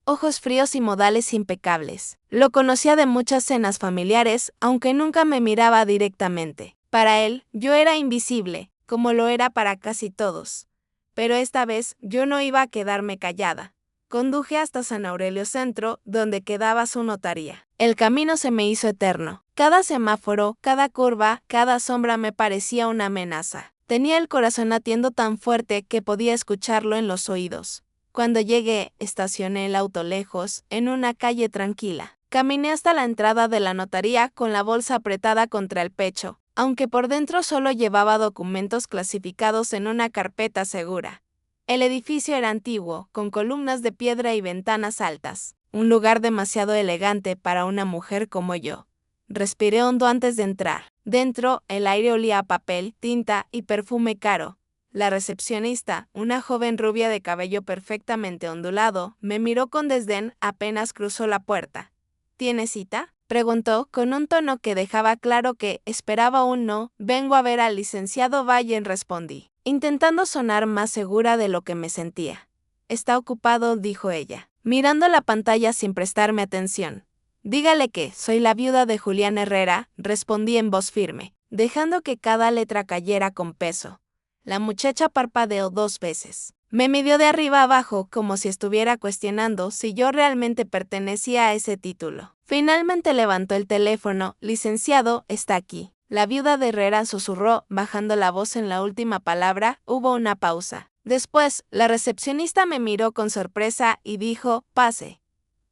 ojos fríos y modales impecables. Lo conocía de muchas cenas familiares, aunque nunca me miraba directamente. Para él, yo era invisible, como lo era para casi todos. Pero esta vez, yo no iba a quedarme callada. Conduje hasta San Aurelio Centro, donde quedaba su notaría. El camino se me hizo eterno. Cada semáforo, cada curva, cada sombra me parecía una amenaza. Tenía el corazón latiendo tan fuerte que podía escucharlo en los oídos. Cuando llegué, estacioné el auto lejos, en una calle tranquila. Caminé hasta la entrada de la notaría con la bolsa apretada contra el pecho, aunque por dentro solo llevaba documentos clasificados en una carpeta segura. El edificio era antiguo, con columnas de piedra y ventanas altas, un lugar demasiado elegante para una mujer como yo. Respiré hondo antes de entrar. Dentro, el aire olía a papel, tinta y perfume caro. La recepcionista, una joven rubia de cabello perfectamente ondulado, me miró con desdén apenas cruzó la puerta. ¿Tiene cita?, preguntó con un tono que dejaba claro que esperaba un no. Vengo a ver al licenciado Valle, respondí, intentando sonar más segura de lo que me sentía. Está ocupado, dijo ella, mirando la pantalla sin prestarme atención. Dígale que soy la viuda de Julián Herrera, respondí en voz firme, dejando que cada letra cayera con peso. La muchacha parpadeó 2 veces. Me midió de arriba abajo como si estuviera cuestionando si yo realmente pertenecía a ese título. Finalmente levantó el teléfono. Licenciado, está aquí. La viuda de Herrera susurró, bajando la voz en la última palabra. Hubo una pausa. Después, la recepcionista me miró con sorpresa y dijo, pase.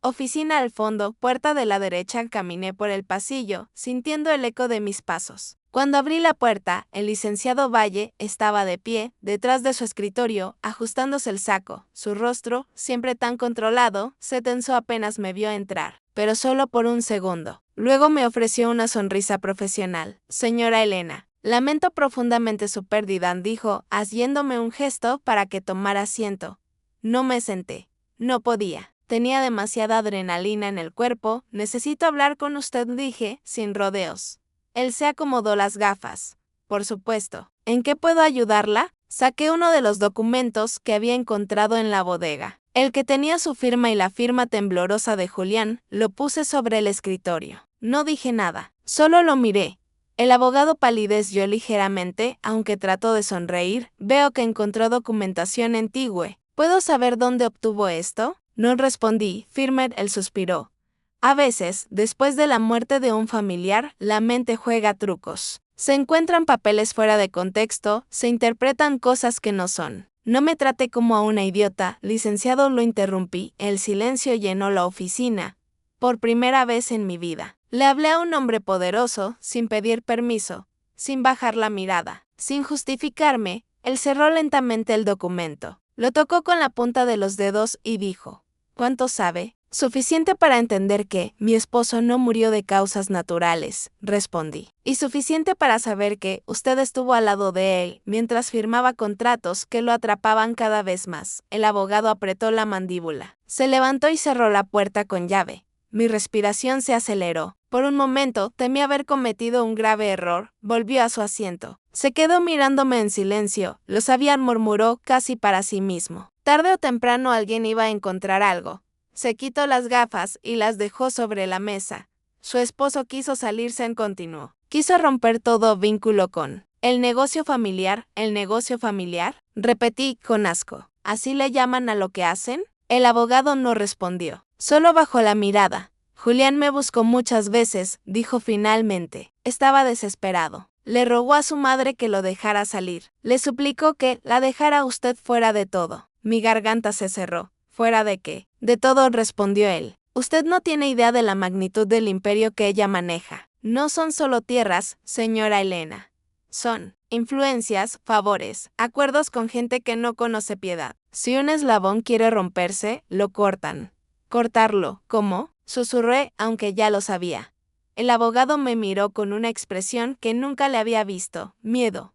Oficina al fondo, puerta de la derecha. Caminé por el pasillo, sintiendo el eco de mis pasos. Cuando abrí la puerta, el licenciado Valle estaba de pie, detrás de su escritorio, ajustándose el saco. Su rostro, siempre tan controlado, se tensó apenas me vio entrar, pero solo por un segundo. Luego me ofreció una sonrisa profesional. Señora Elena, lamento profundamente su pérdida, dijo, haciéndome un gesto para que tomara asiento. No me senté. No podía. Tenía demasiada adrenalina en el cuerpo. Necesito hablar con usted, dije, sin rodeos. Él se acomodó las gafas. Por supuesto. ¿En qué puedo ayudarla? Saqué uno de los documentos que había encontrado en la bodega. El que tenía su firma y la firma temblorosa de Julián, lo puse sobre el escritorio. No dije nada, solo lo miré. El abogado palideció ligeramente, aunque trató de sonreír. Veo que encontró documentación antigua. ¿Puedo saber dónde obtuvo esto? No respondí. Firmer, él suspiró. A veces, después de la muerte de un familiar, la mente juega trucos. Se encuentran papeles fuera de contexto, se interpretan cosas que no son. No me trate como a una idiota, licenciado, lo interrumpí. El silencio llenó la oficina. Por primera vez en mi vida. Le hablé a un hombre poderoso, sin pedir permiso, sin bajar la mirada, sin justificarme. Él cerró lentamente el documento. Lo tocó con la punta de los dedos y dijo, ¿cuánto sabe? Suficiente para entender que mi esposo no murió de causas naturales, respondí. Y suficiente para saber que usted estuvo al lado de él mientras firmaba contratos que lo atrapaban cada vez más. El abogado apretó la mandíbula. Se levantó y cerró la puerta con llave. Mi respiración se aceleró. Por un momento temí haber cometido un grave error. Volvió a su asiento. Se quedó mirándome en silencio. Lo sabía, murmuró casi para sí mismo. Tarde o temprano alguien iba a encontrar algo. Se quitó las gafas y las dejó sobre la mesa. Su esposo quiso salirse en continuo. Quiso romper todo vínculo con el negocio familiar. ¿El negocio familiar? Repetí con asco. ¿Así le llaman a lo que hacen? El abogado no respondió. Solo bajó la mirada. Julián me buscó muchas veces, dijo finalmente. Estaba desesperado. Le rogó a su madre que lo dejara salir. Le suplicó que la dejara usted fuera de todo. Mi garganta se cerró. ¿Fuera de qué? De todo, respondió él. Usted no tiene idea de la magnitud del imperio que ella maneja. No son solo tierras, señora Elena. Son influencias, favores, acuerdos con gente que no conoce piedad. Si un eslabón quiere romperse, lo cortan. ¿Cortarlo? ¿Cómo? Susurré, aunque ya lo sabía. El abogado me miró con una expresión que nunca le había visto. Miedo.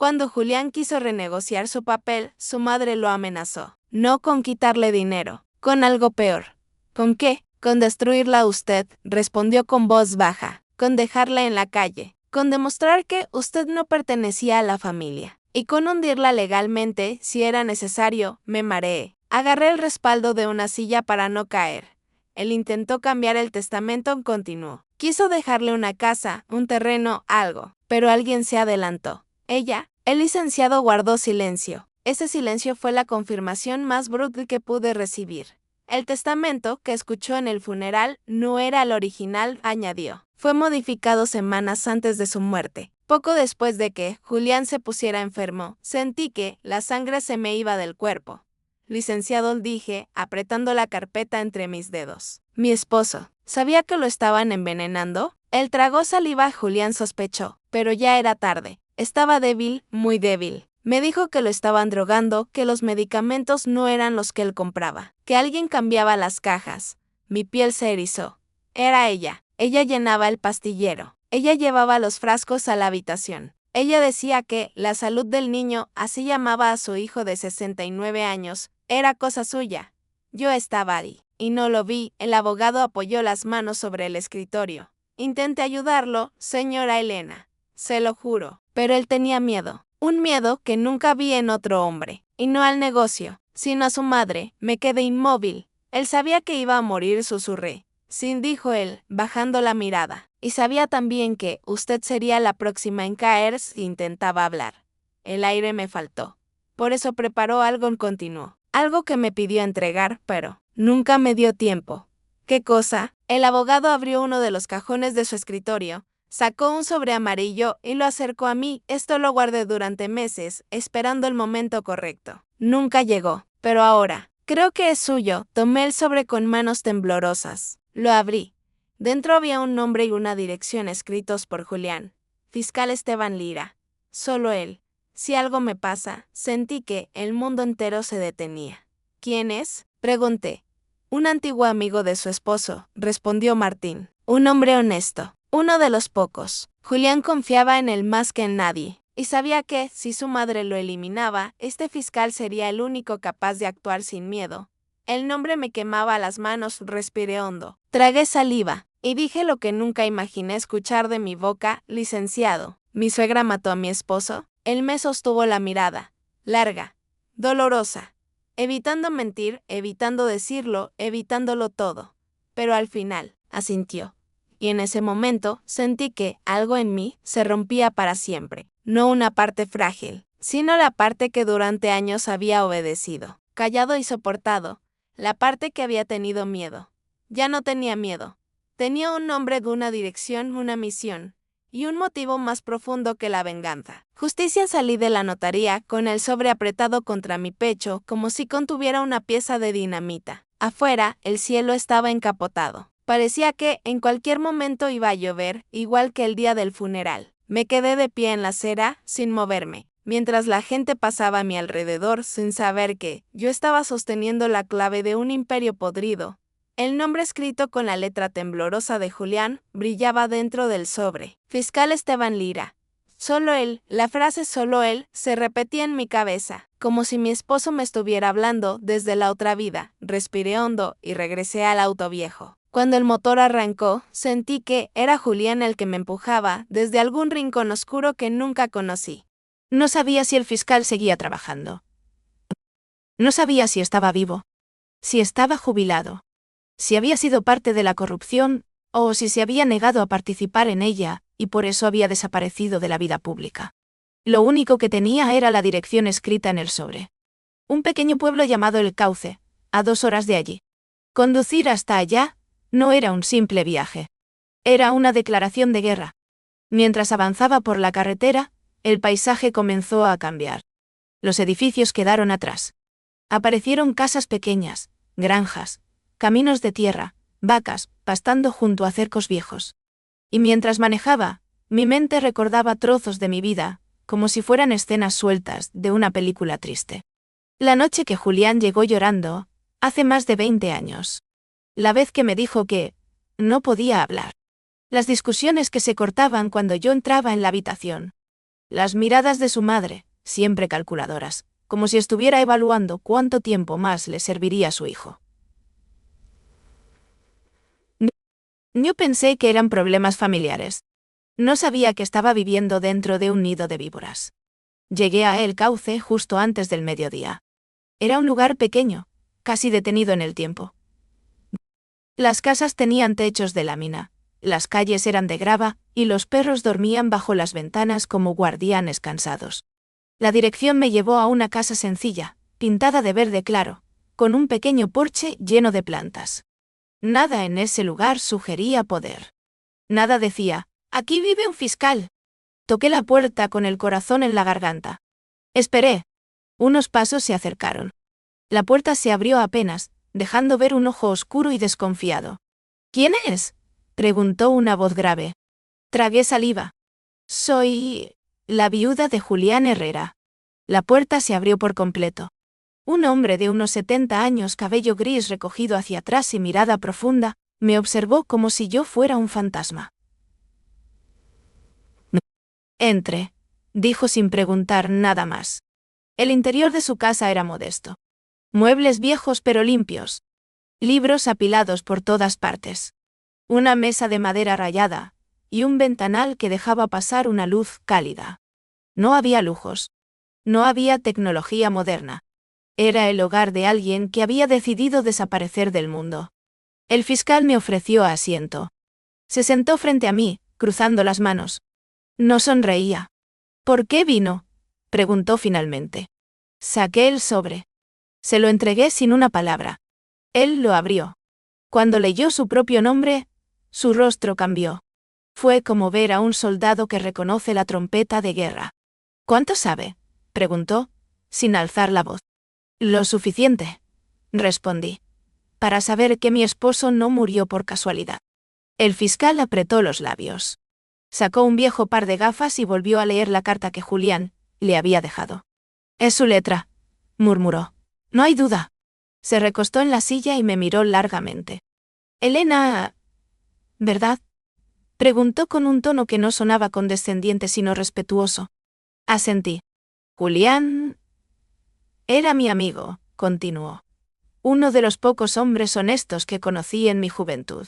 Cuando Julián quiso renegociar su papel, su madre lo amenazó. No con quitarle dinero, con algo peor. ¿Con qué? Con destruirla usted, respondió con voz baja. Con dejarla en la calle. Con demostrar que usted no pertenecía a la familia. Y con hundirla legalmente, si era necesario, me mareé. Agarré el respaldo de una silla para no caer. Él intentó cambiar el testamento y continuó. Quiso dejarle una casa, un terreno, algo, pero alguien se adelantó. Ella, el licenciado guardó silencio. Ese silencio fue la confirmación más brutal que pude recibir. El testamento que escuchó en el funeral no era el original, añadió. Fue modificado semanas antes de su muerte. Poco después de que Julián se pusiera enfermo, sentí que la sangre se me iba del cuerpo. Licenciado, dije, apretando la carpeta entre mis dedos. Mi esposo, ¿sabía que lo estaban envenenando? Él tragó saliva. Julián sospechó, pero ya era tarde. Estaba débil, muy débil. Me dijo que lo estaban drogando, que los medicamentos no eran los que él compraba, que alguien cambiaba las cajas. Mi piel se erizó. Era ella. Ella llenaba el pastillero. Ella llevaba los frascos a la habitación. Ella decía que la salud del niño, así llamaba a su hijo de 69 años, era cosa suya. Yo estaba ahí, y no lo vi. El abogado apoyó las manos sobre el escritorio. Intenté ayudarlo, señora Elena. Se lo juro. Pero él tenía miedo. Un miedo que nunca vi en otro hombre. Y no al negocio, sino a su madre. Me quedé inmóvil. Él sabía que iba a morir, susurré. Sí, dijo él, bajando la mirada. Y sabía también que usted sería la próxima en caer si intentaba hablar. El aire me faltó. Por eso preparó algo y continuó. Algo que me pidió entregar, pero nunca me dio tiempo. ¿Qué cosa? El abogado abrió uno de los cajones de su escritorio, sacó un sobre amarillo y lo acercó a mí. Esto lo guardé durante meses, esperando el momento correcto. Nunca llegó, pero ahora, creo que es suyo. Tomé el sobre con manos temblorosas. Lo abrí. Dentro había un nombre y una dirección escritos por Julián. Fiscal Esteban Lira. Solo él. Si algo me pasa, sentí que el mundo entero se detenía. ¿Quién es? Pregunté. Un antiguo amigo de su esposo, respondió Martín. Un hombre honesto. Uno de los pocos. Julián confiaba en él más que en nadie. Y sabía que, si su madre lo eliminaba, este fiscal sería el único capaz de actuar sin miedo. El nombre me quemaba las manos. Respiré hondo. Tragué saliva. Y dije lo que nunca imaginé escuchar de mi boca. Licenciado. ¿Mi suegra mató a mi esposo? Él me sostuvo la mirada. Larga. Dolorosa. Evitando mentir, evitando decirlo, evitándolo todo. Pero al final, asintió. Y en ese momento, sentí que algo en mí se rompía para siempre. No una parte frágil, sino la parte que durante años había obedecido. Callado y soportado. La parte que había tenido miedo. Ya no tenía miedo. Tenía un nombre, de una dirección, una misión. Y un motivo más profundo que la venganza. Justicia. Salí de la notaría con el sobre apretado contra mi pecho, como si contuviera una pieza de dinamita. Afuera, el cielo estaba encapotado. Parecía que en cualquier momento iba a llover, igual que el día del funeral. Me quedé de pie en la acera, sin moverme, mientras la gente pasaba a mi alrededor sin saber que yo estaba sosteniendo la clave de un imperio podrido. El nombre escrito con la letra temblorosa de Julián brillaba dentro del sobre. Fiscal Esteban Lira. Solo él, la frase solo él, se repetía en mi cabeza, como si mi esposo me estuviera hablando desde la otra vida. Respiré hondo y regresé al auto viejo. Cuando el motor arrancó, sentí que era Julián el que me empujaba desde algún rincón oscuro que nunca conocí. No sabía si el fiscal seguía trabajando. No sabía si estaba vivo. Si estaba jubilado. Si había sido parte de la corrupción, o si se había negado a participar en ella, y por eso había desaparecido de la vida pública. Lo único que tenía era la dirección escrita en el sobre. Un pequeño pueblo llamado El Cauce, a 2 horas de allí. Conducir hasta allá no era un simple viaje. Era una declaración de guerra. Mientras avanzaba por la carretera, el paisaje comenzó a cambiar. Los edificios quedaron atrás. Aparecieron casas pequeñas, granjas, caminos de tierra, vacas, pastando junto a cercos viejos. Y mientras manejaba, mi mente recordaba trozos de mi vida, como si fueran escenas sueltas de una película triste. La noche que Julián llegó llorando, hace más de 20 años. La vez que me dijo que no podía hablar. Las discusiones que se cortaban cuando yo entraba en la habitación. Las miradas de su madre, siempre calculadoras, como si estuviera evaluando cuánto tiempo más le serviría a su hijo. Yo pensé que eran problemas familiares. No sabía que estaba viviendo dentro de un nido de víboras. Llegué a El Cauce justo antes del mediodía. Era un lugar pequeño, casi detenido en el tiempo. Las casas tenían techos de lámina, las calles eran de grava, y los perros dormían bajo las ventanas como guardianes cansados. La dirección me llevó a una casa sencilla, pintada de verde claro, con un pequeño porche lleno de plantas. Nada en ese lugar sugería poder. Nada decía, aquí vive un fiscal. Toqué la puerta con el corazón en la garganta. Esperé. Unos pasos se acercaron. La puerta se abrió apenas, dejando ver un ojo oscuro y desconfiado. ¿Quién es?, preguntó una voz grave. Tragué saliva. Soy la viuda de Julián Herrera. La puerta se abrió por completo. Un hombre de unos 70 años, cabello gris recogido hacia atrás y mirada profunda, me observó como si yo fuera un fantasma. Entre, dijo sin preguntar nada más. El interior de su casa era modesto. Muebles viejos pero limpios. Libros apilados por todas partes. Una mesa de madera rayada, y un ventanal que dejaba pasar una luz cálida. No había lujos. No había tecnología moderna. Era el hogar de alguien que había decidido desaparecer del mundo. El fiscal me ofreció asiento. Se sentó frente a mí, cruzando las manos. No sonreía. ¿Por qué vino?, preguntó finalmente. Saqué el sobre. Se lo entregué sin una palabra. Él lo abrió. Cuando leyó su propio nombre, su rostro cambió. Fue como ver a un soldado que reconoce la trompeta de guerra. ¿Cuánto sabe?, preguntó, sin alzar la voz. Lo suficiente, respondí, para saber que mi esposo no murió por casualidad. El fiscal apretó los labios. Sacó un viejo par de gafas y volvió a leer la carta que Julián le había dejado. Es su letra, murmuró. No hay duda. Se recostó en la silla y me miró largamente. Elena, ¿verdad?, preguntó con un tono que no sonaba condescendiente sino respetuoso. Asentí. Julián era mi amigo, continuó. Uno de los pocos hombres honestos que conocí en mi juventud.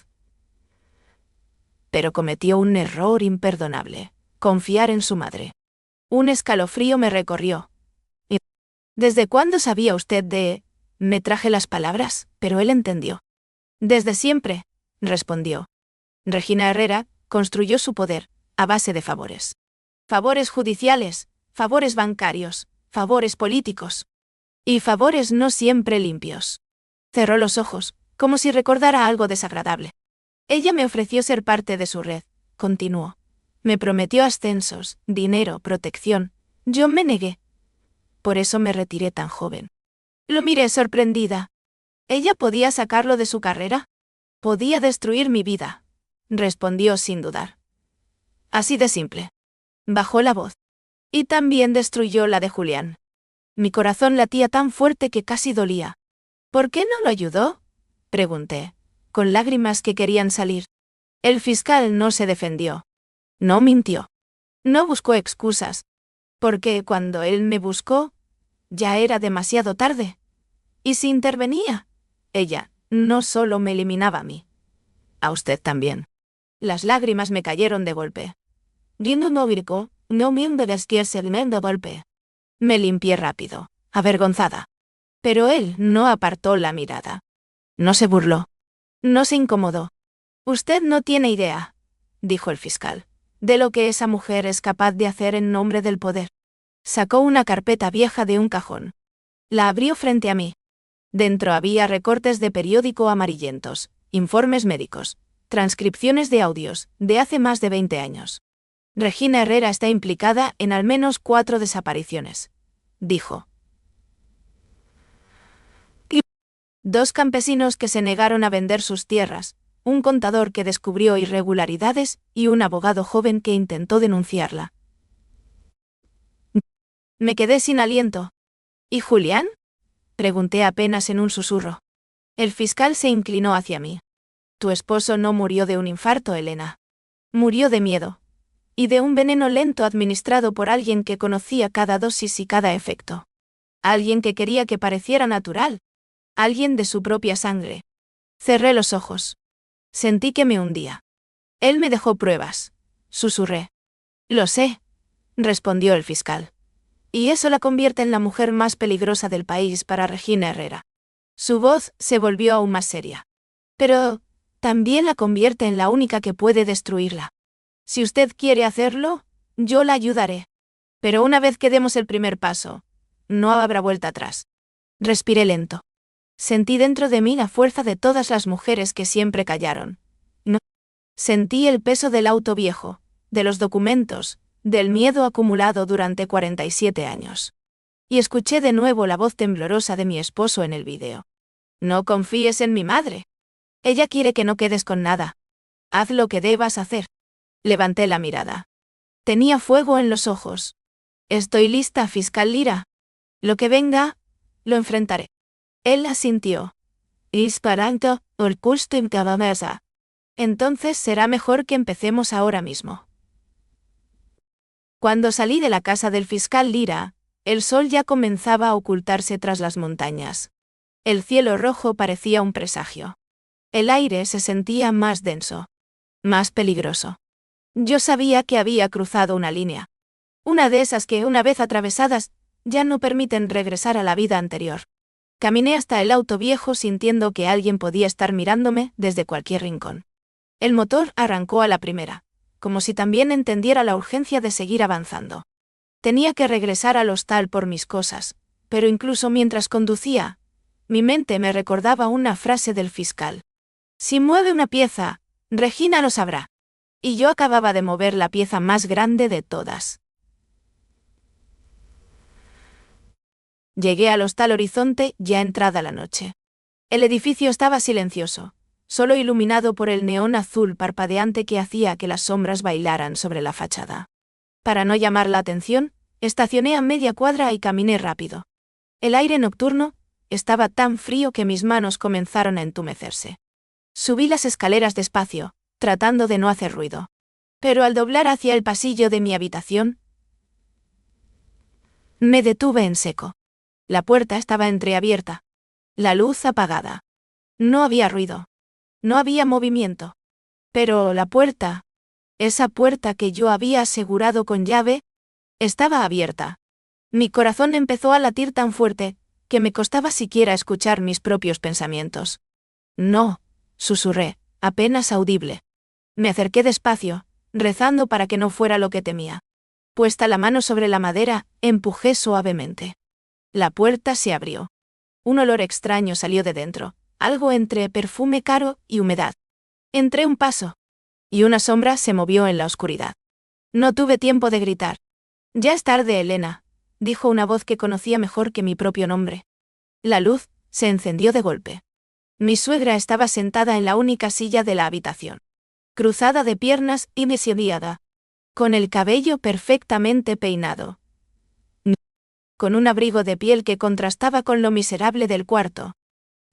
Pero cometió un error imperdonable: confiar en su madre. Un escalofrío me recorrió. ¿Desde cuándo sabía usted de...? Me traje las palabras, pero él entendió. Desde siempre, respondió. Regina Herrera construyó su poder a base de favores. Favores judiciales, favores bancarios, favores políticos. Y favores no siempre limpios. Cerró los ojos, como si recordara algo desagradable. Ella me ofreció ser parte de su red, continuó. Me prometió ascensos, dinero, protección. Yo me negué. Por eso me retiré tan joven. Lo miré sorprendida. ¿Ella podía sacarlo de su carrera? Podía destruir mi vida, respondió sin dudar. Así de simple. Bajó la voz. Y también destruyó la de Julián. Mi corazón latía tan fuerte que casi dolía. ¿Por qué no lo ayudó?, pregunté, con lágrimas que querían salir. El fiscal no se defendió. No mintió. No buscó excusas. Porque cuando él me buscó, ya era demasiado tarde. Y si intervenía, ella no solo me eliminaba a mí. A usted también. Las lágrimas me cayeron de golpe. Dino no virco, no me enderezquiese el de golpe. Me limpié rápido, avergonzada. Pero él no apartó la mirada. No se burló. No se incomodó. Usted no tiene idea, dijo el fiscal, de lo que esa mujer es capaz de hacer en nombre del poder. Sacó una carpeta vieja de un cajón. La abrió frente a mí. Dentro había recortes de periódico amarillentos, informes médicos, transcripciones de audios, de hace más de 20 años. Regina Herrera está implicada en al menos 4 desapariciones, dijo. 2 campesinos que se negaron a vender sus tierras, un contador que descubrió irregularidades y un abogado joven que intentó denunciarla. Me quedé sin aliento. ¿Y Julián?, pregunté apenas en un susurro. El fiscal se inclinó hacia mí. Tu esposo no murió de un infarto, Elena. Murió de miedo. y de un veneno lento administrado por alguien que conocía cada dosis y cada efecto. Alguien que quería que pareciera natural. Alguien de su propia sangre. Cerré los ojos. Sentí que me hundía. Él me dejó pruebas. Susurré. Lo sé, respondió el fiscal. Y eso la convierte en la mujer más peligrosa del país para Regina Herrera. Su voz se volvió aún más seria. Pero también la convierte en la única que puede destruirla. Si usted quiere hacerlo, yo la ayudaré. Pero una vez que demos el primer paso, no habrá vuelta atrás. Respiré lento. Sentí dentro de mí la fuerza de todas las mujeres que siempre callaron. No. Sentí el peso del auto viejo, de los documentos, del miedo acumulado durante 47 años. Y escuché de nuevo la voz temblorosa de mi esposo en el vídeo. No confíes en mi madre. Ella quiere que no quedes con nada. Haz lo que debas hacer. Levanté la mirada. Tenía fuego en los ojos. Estoy lista, fiscal Lira. Lo que venga, lo enfrentaré. Él asintió. Disparando, orcusto en cada mesa. Entonces será mejor que empecemos ahora mismo. Cuando salí de la casa del fiscal Lira, el sol ya comenzaba a ocultarse tras las montañas. El cielo rojo parecía un presagio. El aire se sentía más denso. Más peligroso. Yo sabía que había cruzado una línea. Una de esas que, una vez atravesadas, ya no permiten regresar a la vida anterior. Caminé hasta el auto viejo sintiendo que alguien podía estar mirándome desde cualquier rincón. El motor arrancó a la primera, como si también entendiera la urgencia de seguir avanzando. Tenía que regresar al hostal por mis cosas, pero incluso mientras conducía, mi mente me recordaba una frase del fiscal. Si mueve una pieza, Regina lo sabrá. Y yo acababa de mover la pieza más grande de todas. Llegué al hostal Horizonte ya entrada la noche. El edificio estaba silencioso, solo iluminado por el neón azul parpadeante que hacía que las sombras bailaran sobre la fachada. Para no llamar la atención, estacioné a media cuadra y caminé rápido. El aire nocturno estaba tan frío que mis manos comenzaron a entumecerse. Subí las escaleras despacio, tratando de no hacer ruido. Pero al doblar hacia el pasillo de mi habitación, me detuve en seco. La puerta estaba entreabierta. La luz apagada. No había ruido. No había movimiento. Pero la puerta, esa puerta que yo había asegurado con llave, estaba abierta. Mi corazón empezó a latir tan fuerte, que me costaba siquiera escuchar mis propios pensamientos. No, susurré, apenas audible. Me acerqué despacio, rezando para que no fuera lo que temía. Puesta la mano sobre la madera, empujé suavemente. La puerta se abrió. Un olor extraño salió de dentro, algo entre perfume caro y humedad. Entré un paso, y una sombra se movió en la oscuridad. No tuve tiempo de gritar. Ya es tarde, Elena, dijo una voz que conocía mejor que mi propio nombre. La luz se encendió de golpe. Mi suegra estaba sentada en la única silla de la habitación, cruzada de piernas y mesodiada, con el cabello perfectamente peinado, con un abrigo de piel que contrastaba con lo miserable del cuarto.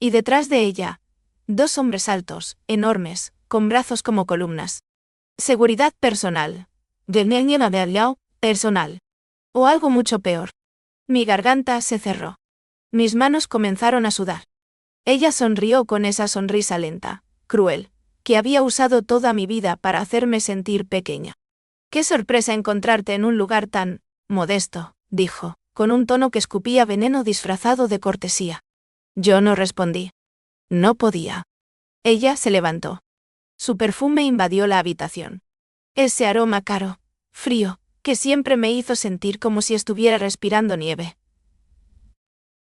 Y detrás de ella, dos hombres altos, enormes, con brazos como columnas. Seguridad personal. Personal. O algo mucho peor. Mi garganta se cerró. Mis manos comenzaron a sudar. Ella sonrió con esa sonrisa lenta, cruel, que había usado toda mi vida para hacerme sentir pequeña. Qué sorpresa encontrarte en un lugar tan modesto, dijo, con un tono que escupía veneno disfrazado de cortesía. Yo no respondí. No podía. Ella se levantó. Su perfume invadió la habitación. Ese aroma caro, frío, que siempre me hizo sentir como si estuviera respirando nieve.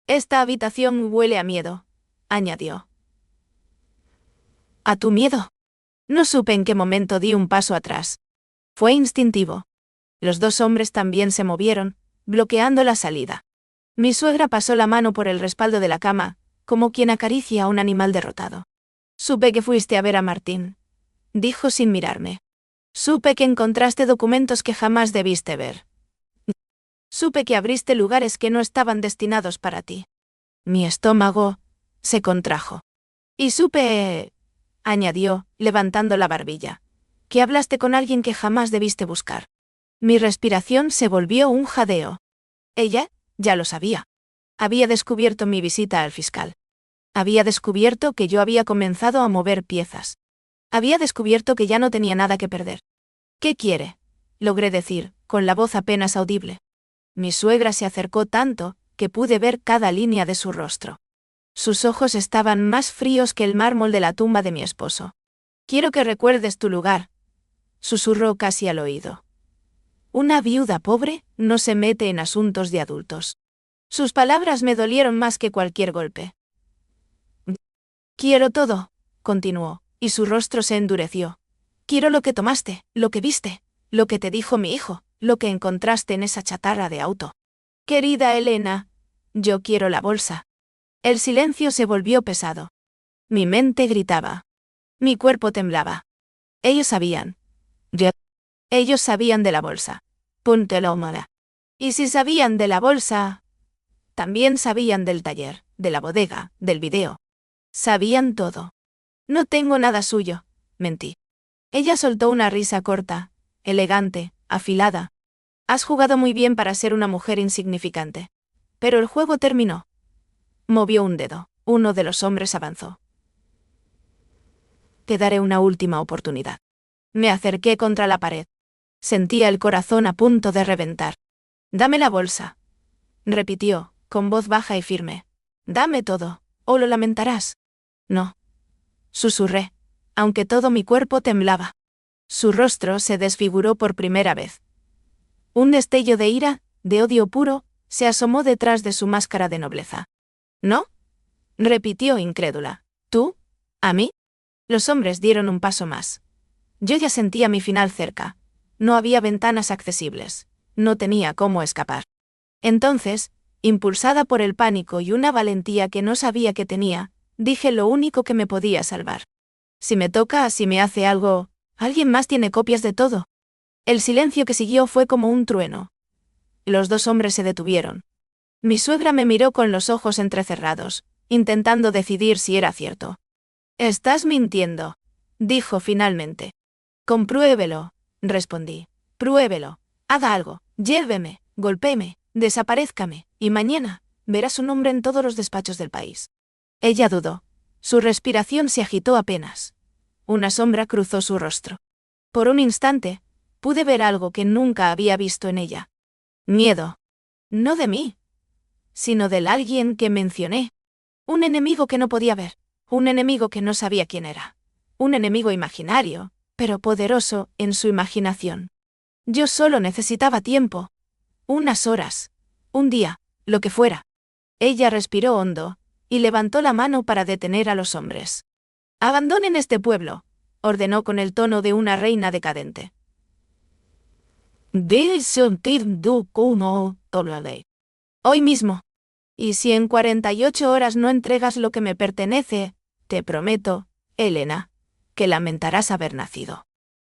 Esta habitación huele a miedo, añadió. ¿A tu miedo? No supe en qué momento di un paso atrás. Fue instintivo. Los dos hombres también se movieron, bloqueando la salida. Mi suegra pasó la mano por el respaldo de la cama, como quien acaricia a un animal derrotado. Supe que fuiste a ver a Martín, dijo sin mirarme. Supe que encontraste documentos que jamás debiste ver. Supe que abriste lugares que no estaban destinados para ti. Mi estómago se contrajo. Y supe, añadió, levantando la barbilla, Que hablaste con alguien que jamás debiste buscar. Mi respiración se volvió un jadeo. Ella, ya lo sabía. Había descubierto mi visita al fiscal. Había descubierto que yo había comenzado a mover piezas. Había descubierto que ya no tenía nada que perder. ¿Qué quiere?, logré decir, con la voz apenas audible. Mi suegra se acercó tanto, que pude ver cada línea de su rostro. Sus ojos estaban más fríos que el mármol de la tumba de mi esposo. Quiero que recuerdes tu lugar, susurró casi al oído. Una viuda pobre no se mete en asuntos de adultos. Sus palabras me dolieron más que cualquier golpe. Quiero todo, continuó, y su rostro se endureció. Quiero lo que tomaste, lo que viste, lo que te dijo mi hijo, lo que encontraste en esa chatarra de auto. Querida Elena, yo quiero la bolsa. El silencio se volvió pesado. Mi mente gritaba. Mi cuerpo temblaba. Ellos sabían. Ellos sabían de la bolsa. Puntelómala. Y si sabían de la bolsa, también sabían del taller, de la bodega, del video. Sabían todo. No tengo nada suyo, mentí. Ella soltó una risa corta, elegante, afilada. Has jugado muy bien para ser una mujer insignificante. Pero el juego terminó. Movió un dedo. Uno de los hombres avanzó. Te daré una última oportunidad. Me acerqué contra la pared. Sentía el corazón a punto de reventar. Dame la bolsa, repitió, con voz baja y firme. Dame todo, o lo lamentarás. No. Susurré, aunque todo mi cuerpo temblaba. Su rostro se desfiguró por primera vez. Un destello de ira, de odio puro, se asomó detrás de su máscara de nobleza. ¿No? Repitió incrédula. ¿Tú? ¿A mí? Los hombres dieron un paso más. Yo ya sentía mi final cerca. No había ventanas accesibles. No tenía cómo escapar. Entonces, impulsada por el pánico y una valentía que no sabía que tenía, dije lo único que me podía salvar. Si me toca, si me hace algo, alguien más tiene copias de todo. El silencio que siguió fue como un trueno. Los dos hombres se detuvieron. Mi suegra me miró con los ojos entrecerrados, intentando decidir si era cierto. Estás mintiendo, dijo finalmente. Compruébelo, respondí. Pruébelo. Haga algo. Lléveme, golpéeme, desaparézcame, y mañana verá su nombre en todos los despachos del país. Ella dudó. Su respiración se agitó apenas. Una sombra cruzó su rostro. Por un instante, pude ver algo que nunca había visto en ella. Miedo. No de mí, sino del alguien que mencioné. Un enemigo que no podía ver. Un enemigo que no sabía quién era. Un enemigo imaginario, pero poderoso en su imaginación. Yo solo necesitaba tiempo. Unas horas. Un día, lo que fuera. Ella respiró hondo, y levantó la mano para detener a los hombres. Abandonen este pueblo, ordenó con el tono de una reina decadente. Hoy mismo. Y si en 48 horas no entregas lo que me pertenece, te prometo, Elena, que lamentarás haber nacido.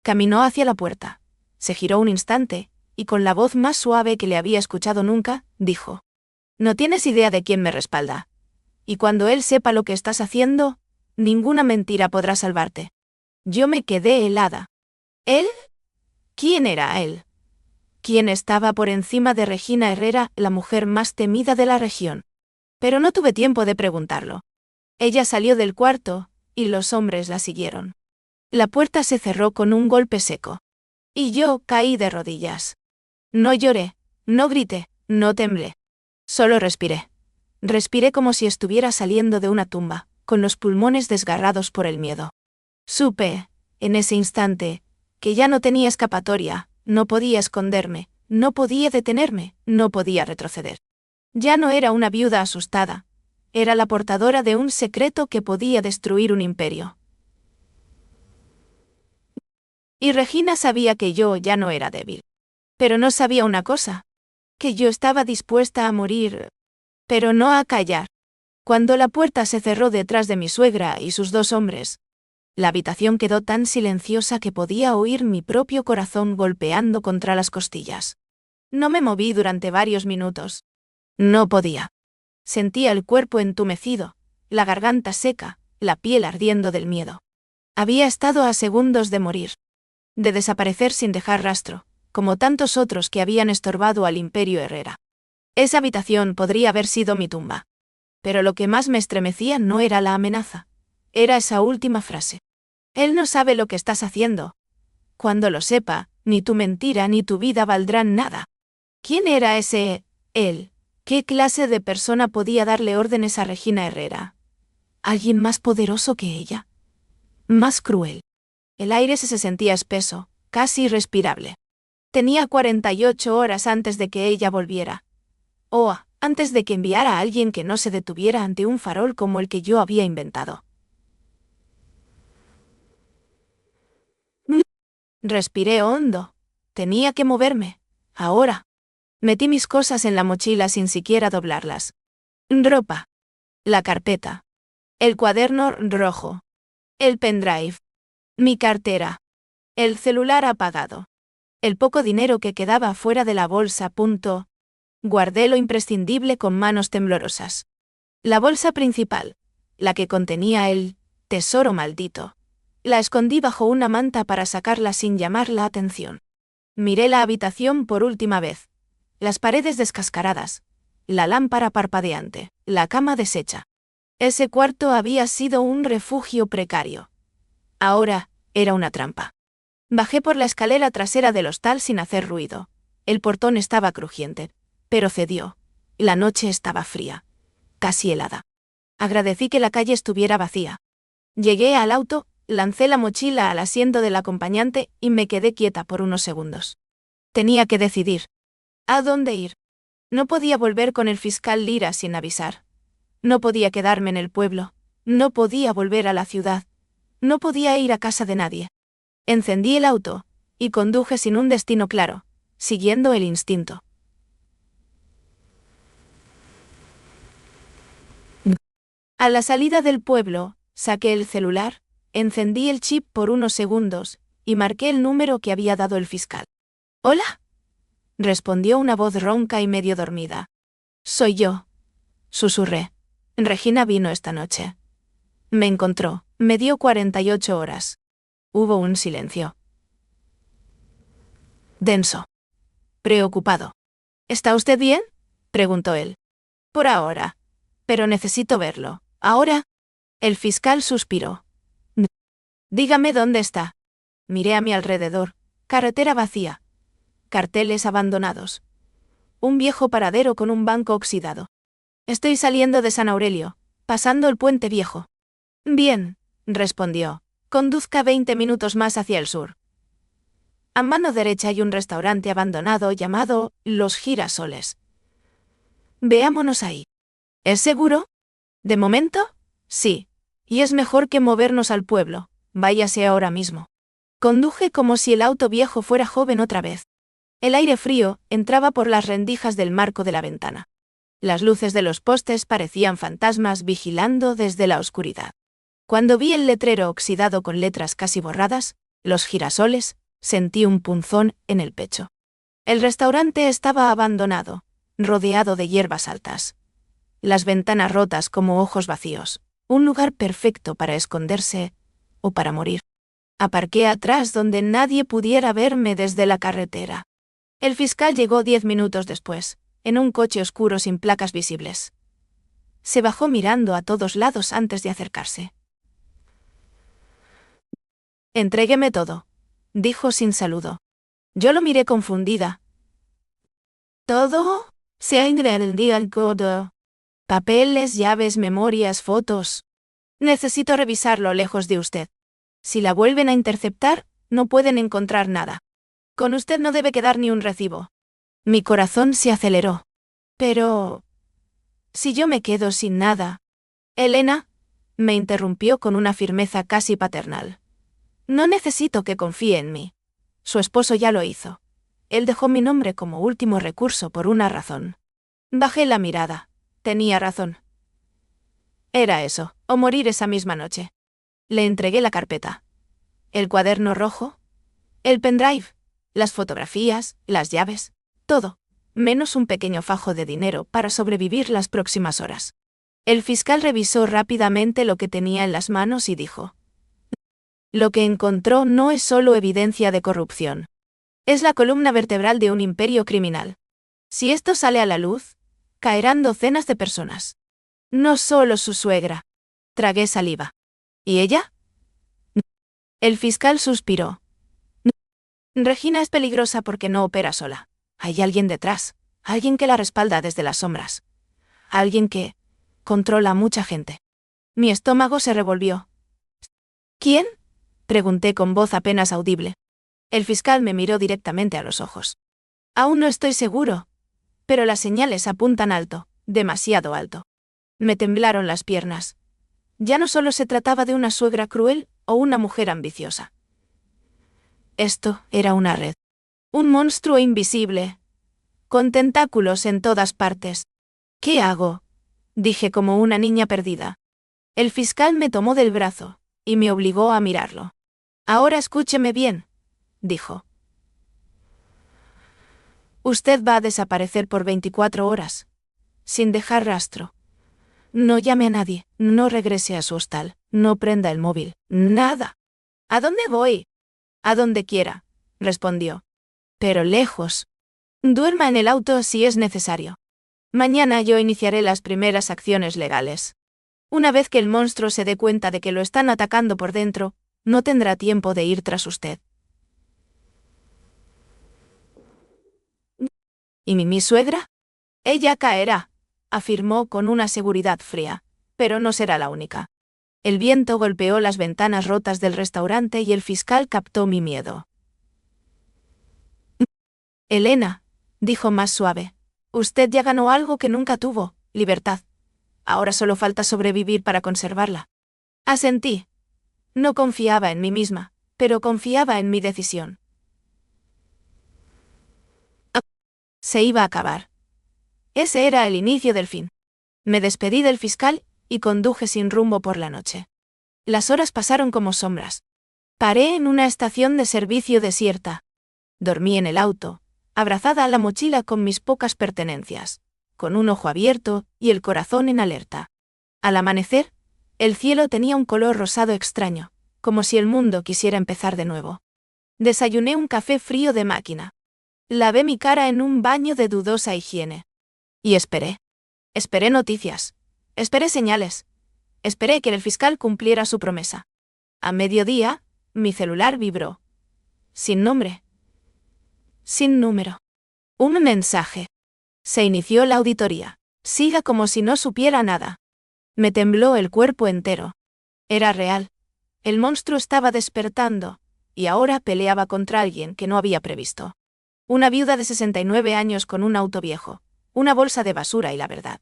Caminó hacia la puerta. Se giró un instante, y con la voz más suave que le había escuchado nunca, dijo. No tienes idea de quién me respalda. Y cuando él sepa lo que estás haciendo, ninguna mentira podrá salvarte. Yo me quedé helada. ¿Él? ¿Quién era él? ¿Quién estaba por encima de Regina Herrera, la mujer más temida de la región? Pero no tuve tiempo de preguntarlo. Ella salió del cuarto, y los hombres la siguieron. La puerta se cerró con un golpe seco. Y yo caí de rodillas. No lloré, no grité, no temblé. Solo respiré. Respiré como si estuviera saliendo de una tumba, con los pulmones desgarrados por el miedo. Supe, en ese instante, que ya no tenía escapatoria, no podía esconderme, no podía detenerme, no podía retroceder. Ya no era una viuda asustada. Era la portadora de un secreto que podía destruir un imperio. Y Regina sabía que yo ya no era débil. Pero no sabía una cosa. Que yo estaba dispuesta a morir. Pero no a callar. Cuando la puerta se cerró detrás de mi suegra y sus dos hombres, la habitación quedó tan silenciosa que podía oír mi propio corazón golpeando contra las costillas. No me moví durante varios minutos. No podía. Sentía el cuerpo entumecido, la garganta seca, la piel ardiendo del miedo. Había estado a segundos de morir. de desaparecer sin dejar rastro, como tantos otros que habían estorbado al Imperio Herrera. Esa habitación podría haber sido mi tumba. Pero lo que más me estremecía no era la amenaza. Era esa última frase. Él no sabe lo que estás haciendo. Cuando lo sepa, ni tu mentira ni tu vida valdrán nada. ¿Quién era ese él? ¿Qué clase de persona podía darle órdenes a Regina Herrera? ¿Alguien más poderoso que ella? Más cruel. El aire se sentía espeso, casi irrespirable. Tenía 48 horas antes de que ella volviera. Antes de que enviara a alguien que no se detuviera ante un farol como el que yo había inventado. Respiré hondo. Tenía que moverme. Ahora. Metí mis cosas en la mochila sin siquiera doblarlas. Ropa. La carpeta. El cuaderno rojo. El pendrive. Mi cartera. El celular apagado. El poco dinero que quedaba fuera de la bolsa. Guardé lo imprescindible con manos temblorosas. La bolsa principal, la que contenía el tesoro maldito, la escondí bajo una manta para sacarla sin llamar la atención. Miré la habitación por última vez. Las paredes descascaradas, la lámpara parpadeante, la cama deshecha. Ese cuarto había sido un refugio precario. Ahora, era una trampa. Bajé por la escalera trasera del hostal sin hacer ruido. El portón estaba crujiente, pero cedió. La noche estaba fría, casi helada. Agradecí que la calle estuviera vacía. Llegué al auto, lancé la mochila al asiento del acompañante y me quedé quieta por unos segundos. Tenía que decidir. ¿A dónde ir? No podía volver con el fiscal Lira sin avisar. No podía quedarme en el pueblo. No podía volver a la ciudad. No podía ir a casa de nadie. Encendí el auto y conduje sin un destino claro, siguiendo el instinto. A la salida del pueblo, saqué el celular, encendí el chip por unos segundos y marqué el número que había dado el fiscal. «¿Hola?», respondió una voz ronca y medio dormida. «Soy yo», susurré. «Regina vino esta noche. Me encontró, me dio 48 horas». Hubo un silencio. Denso. Preocupado. «¿Está usted bien?», preguntó él. «Por ahora. Pero necesito verlo. ¿Ahora?». El fiscal suspiró. «Dígame dónde está». Miré a mi alrededor. Carretera vacía. Carteles abandonados. Un viejo paradero con un banco oxidado. «Estoy saliendo de San Aurelio, pasando el puente viejo». «Bien», respondió. «Conduzca 20 minutos más hacia el sur. A mano derecha hay un restaurante abandonado llamado Los Girasoles. Veámonos ahí». «¿Es seguro?». «De momento, sí. Y es mejor que movernos al pueblo. Váyase ahora mismo». Conduje como si el auto viejo fuera joven otra vez. El aire frío entraba por las rendijas del marco de la ventana. Las luces de los postes parecían fantasmas vigilando desde la oscuridad. Cuando vi el letrero oxidado con letras casi borradas, Los Girasoles, sentí un punzón en el pecho. El restaurante estaba abandonado, rodeado de hierbas altas. Las ventanas rotas como ojos vacíos, un lugar perfecto para esconderse o para morir. Aparqué atrás donde nadie pudiera verme desde la carretera. El fiscal llegó 10 minutos después, en un coche oscuro sin placas visibles. Se bajó mirando a todos lados antes de acercarse. «Entrégueme todo», dijo sin saludo. Yo lo miré confundida. «¿Todo? Se ha el todo. Papeles, llaves, memorias, fotos. Necesito revisarlo lejos de usted. Si la vuelven a interceptar, no pueden encontrar nada. Con usted no debe quedar ni un recibo». Mi corazón se aceleró. «Pero... si yo me quedo sin nada...». «Elena», me interrumpió con una firmeza casi paternal. «No necesito que confíe en mí. Su esposo ya lo hizo. Él dejó mi nombre como último recurso por una razón». Bajé la mirada. Tenía razón. Era eso, o morir esa misma noche. Le entregué la carpeta. El cuaderno rojo, el pendrive, las fotografías, las llaves, todo, menos un pequeño fajo de dinero para sobrevivir las próximas horas. El fiscal revisó rápidamente lo que tenía en las manos y dijo: Lo que encontró no es solo evidencia de corrupción. Es la columna vertebral de un imperio criminal. Si esto sale a la luz, caerán docenas de personas. No solo su suegra. Tragué saliva. ¿Y ella? El fiscal suspiró. Regina es peligrosa porque no opera sola. Hay alguien detrás, alguien que la respalda desde las sombras. Alguien que controla a mucha gente. Mi estómago se revolvió. ¿Quién? Pregunté con voz apenas audible. El fiscal me miró directamente a los ojos. Aún no estoy seguro, pero las señales apuntan alto, demasiado alto. Me temblaron las piernas. Ya no solo se trataba de una suegra cruel o una mujer ambiciosa. Esto era una red. Un monstruo invisible, con tentáculos en todas partes. ¿Qué hago? Dije como una niña perdida. El fiscal me tomó del brazo y me obligó a mirarlo. Ahora escúcheme bien, dijo. Usted va a desaparecer por 24 horas, sin dejar rastro. No llame a nadie, no regrese a su hostal, no prenda el móvil, nada. ¿A dónde voy? A donde quiera, respondió. Pero lejos. Duerma en el auto si es necesario. Mañana yo iniciaré las primeras acciones legales. Una vez que el monstruo se dé cuenta de que lo están atacando por dentro, no tendrá tiempo de ir tras usted. ¿Y mi suegra? Ella caerá, afirmó con una seguridad fría, pero no será la única. El viento golpeó las ventanas rotas del restaurante y el fiscal captó mi miedo. Elena, dijo más suave, usted ya ganó algo que nunca tuvo, libertad. Ahora solo falta sobrevivir para conservarla. Asentí. No confiaba en mí misma, pero confiaba en mi decisión. Se iba a acabar. Ese era el inicio del fin. Me despedí del fiscal y conduje sin rumbo por la noche. Las horas pasaron como sombras. Paré en una estación de servicio desierta. Dormí en el auto, abrazada a la mochila con mis pocas pertenencias, con un ojo abierto y el corazón en alerta. Al amanecer, el cielo tenía un color rosado extraño, como si el mundo quisiera empezar de nuevo. Desayuné un café frío de máquina. Lavé mi cara en un baño de dudosa higiene. Y esperé. Esperé noticias. Esperé señales. Esperé que el fiscal cumpliera su promesa. A mediodía, mi celular vibró. Sin nombre. Sin número. Un mensaje. Se inició la auditoría. Siga como si no supiera nada. Me tembló el cuerpo entero. Era real. El monstruo estaba despertando, y ahora peleaba contra alguien que no había previsto. Una viuda de 69 años con un auto viejo, una bolsa de basura y la verdad.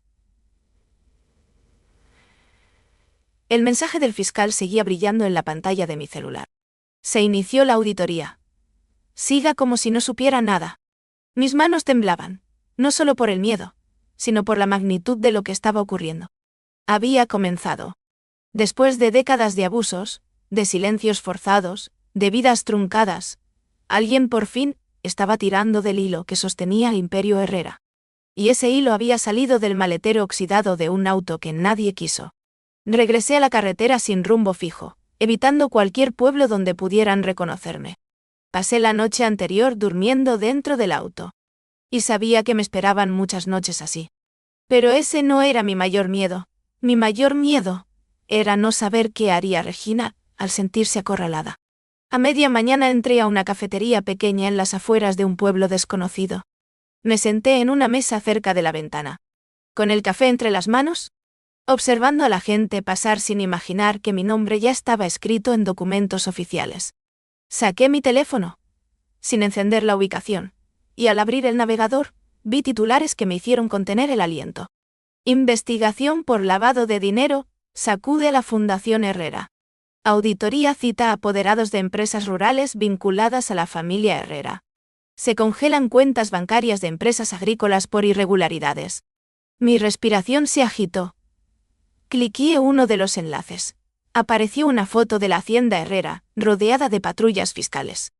El mensaje del fiscal seguía brillando en la pantalla de mi celular. Se inició la auditoría. Siga como si no supiera nada. Mis manos temblaban, no solo por el miedo, sino por la magnitud de lo que estaba ocurriendo. Había comenzado. Después de décadas de abusos, de silencios forzados, de vidas truncadas, alguien por fin estaba tirando del hilo que sostenía el Imperio Herrera. Y ese hilo había salido del maletero oxidado de un auto que nadie quiso. Regresé a la carretera sin rumbo fijo, evitando cualquier pueblo donde pudieran reconocerme. Pasé la noche anterior durmiendo dentro del auto. Y sabía que me esperaban muchas noches así. Pero ese no era mi mayor miedo. Mi mayor miedo era no saber qué haría Regina al sentirse acorralada. A media mañana entré a una cafetería pequeña en las afueras de un pueblo desconocido. Me senté en una mesa cerca de la ventana. Con el café entre las manos, observando a la gente pasar sin imaginar que mi nombre ya estaba escrito en documentos oficiales. Saqué mi teléfono, sin encender la ubicación, y al abrir el navegador, vi titulares que me hicieron contener el aliento. Investigación por lavado de dinero, sacude a la Fundación Herrera. Auditoría cita a apoderados de empresas rurales vinculadas a la familia Herrera. Se congelan cuentas bancarias de empresas agrícolas por irregularidades. Mi respiración se agitó. Cliqué uno de los enlaces. Apareció una foto de la hacienda Herrera, rodeada de patrullas fiscales.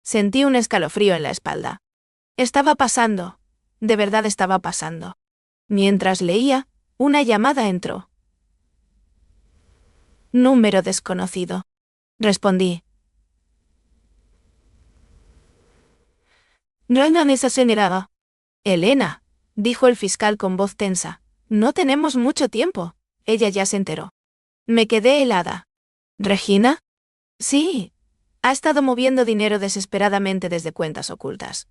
Sentí un escalofrío en la espalda. Estaba pasando. De verdad estaba pasando. Mientras leía, una llamada entró. Número desconocido. respondí. No es acelerada. Elena, dijo el fiscal con voz tensa, no tenemos mucho tiempo. Ella ya se enteró. Me quedé helada. ¿Regina? Sí. Ha estado moviendo dinero desesperadamente desde cuentas ocultas.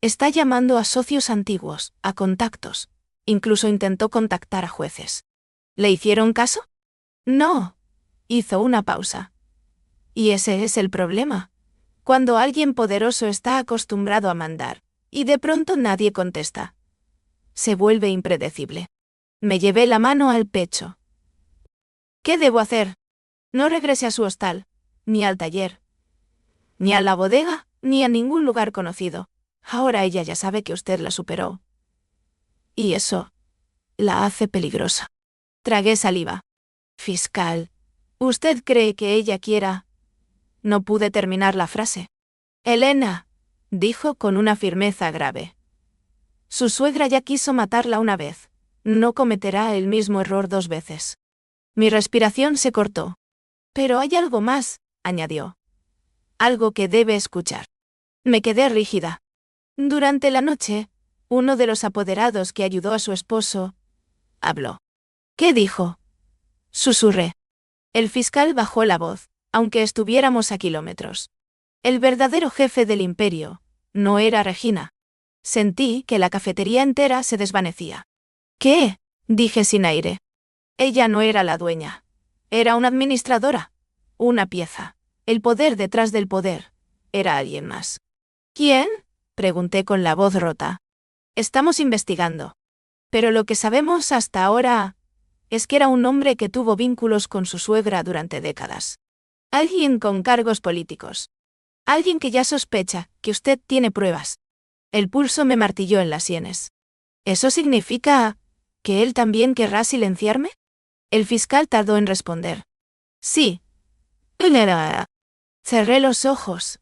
Está llamando a socios antiguos, a contactos. Incluso intentó contactar a jueces. ¿Le hicieron caso? No. Hizo una pausa. Y ese es el problema. Cuando alguien poderoso está acostumbrado a mandar, y de pronto nadie contesta. Se vuelve impredecible. Me llevé la mano al pecho. ¿Qué debo hacer? No regrese a su hostal, ni al taller, ni a la bodega, ni a ningún lugar conocido. Ahora ella ya sabe que usted la superó. Y eso la hace peligrosa. Tragué saliva. Fiscal, ¿usted cree que ella quiera? No pude terminar la frase. Elena, dijo con una firmeza grave. Su suegra ya quiso matarla una vez. No cometerá el mismo error 2 veces. Mi respiración se cortó. Pero hay algo más, añadió. Algo que debe escuchar. Me quedé rígida. Durante la noche, uno de los apoderados que ayudó a su esposo habló. ¿Qué dijo? Susurré. El fiscal bajó la voz, aunque estuviéramos a kilómetros. El verdadero jefe del imperio no era Regina. Sentí que la cafetería entera se desvanecía. ¿Qué? Dije sin aire. Ella no era la dueña. Era una administradora. Una pieza. El poder detrás del poder. Era alguien más. ¿Quién? Pregunté con la voz rota. Estamos investigando. Pero lo que sabemos hasta ahora es que era un hombre que tuvo vínculos con su suegra durante décadas. Alguien con cargos políticos. Alguien que ya sospecha que usted tiene pruebas. El pulso me martilló en las sienes. ¿Eso significa que él también querrá silenciarme? El fiscal tardó en responder. Sí. Cerré los ojos.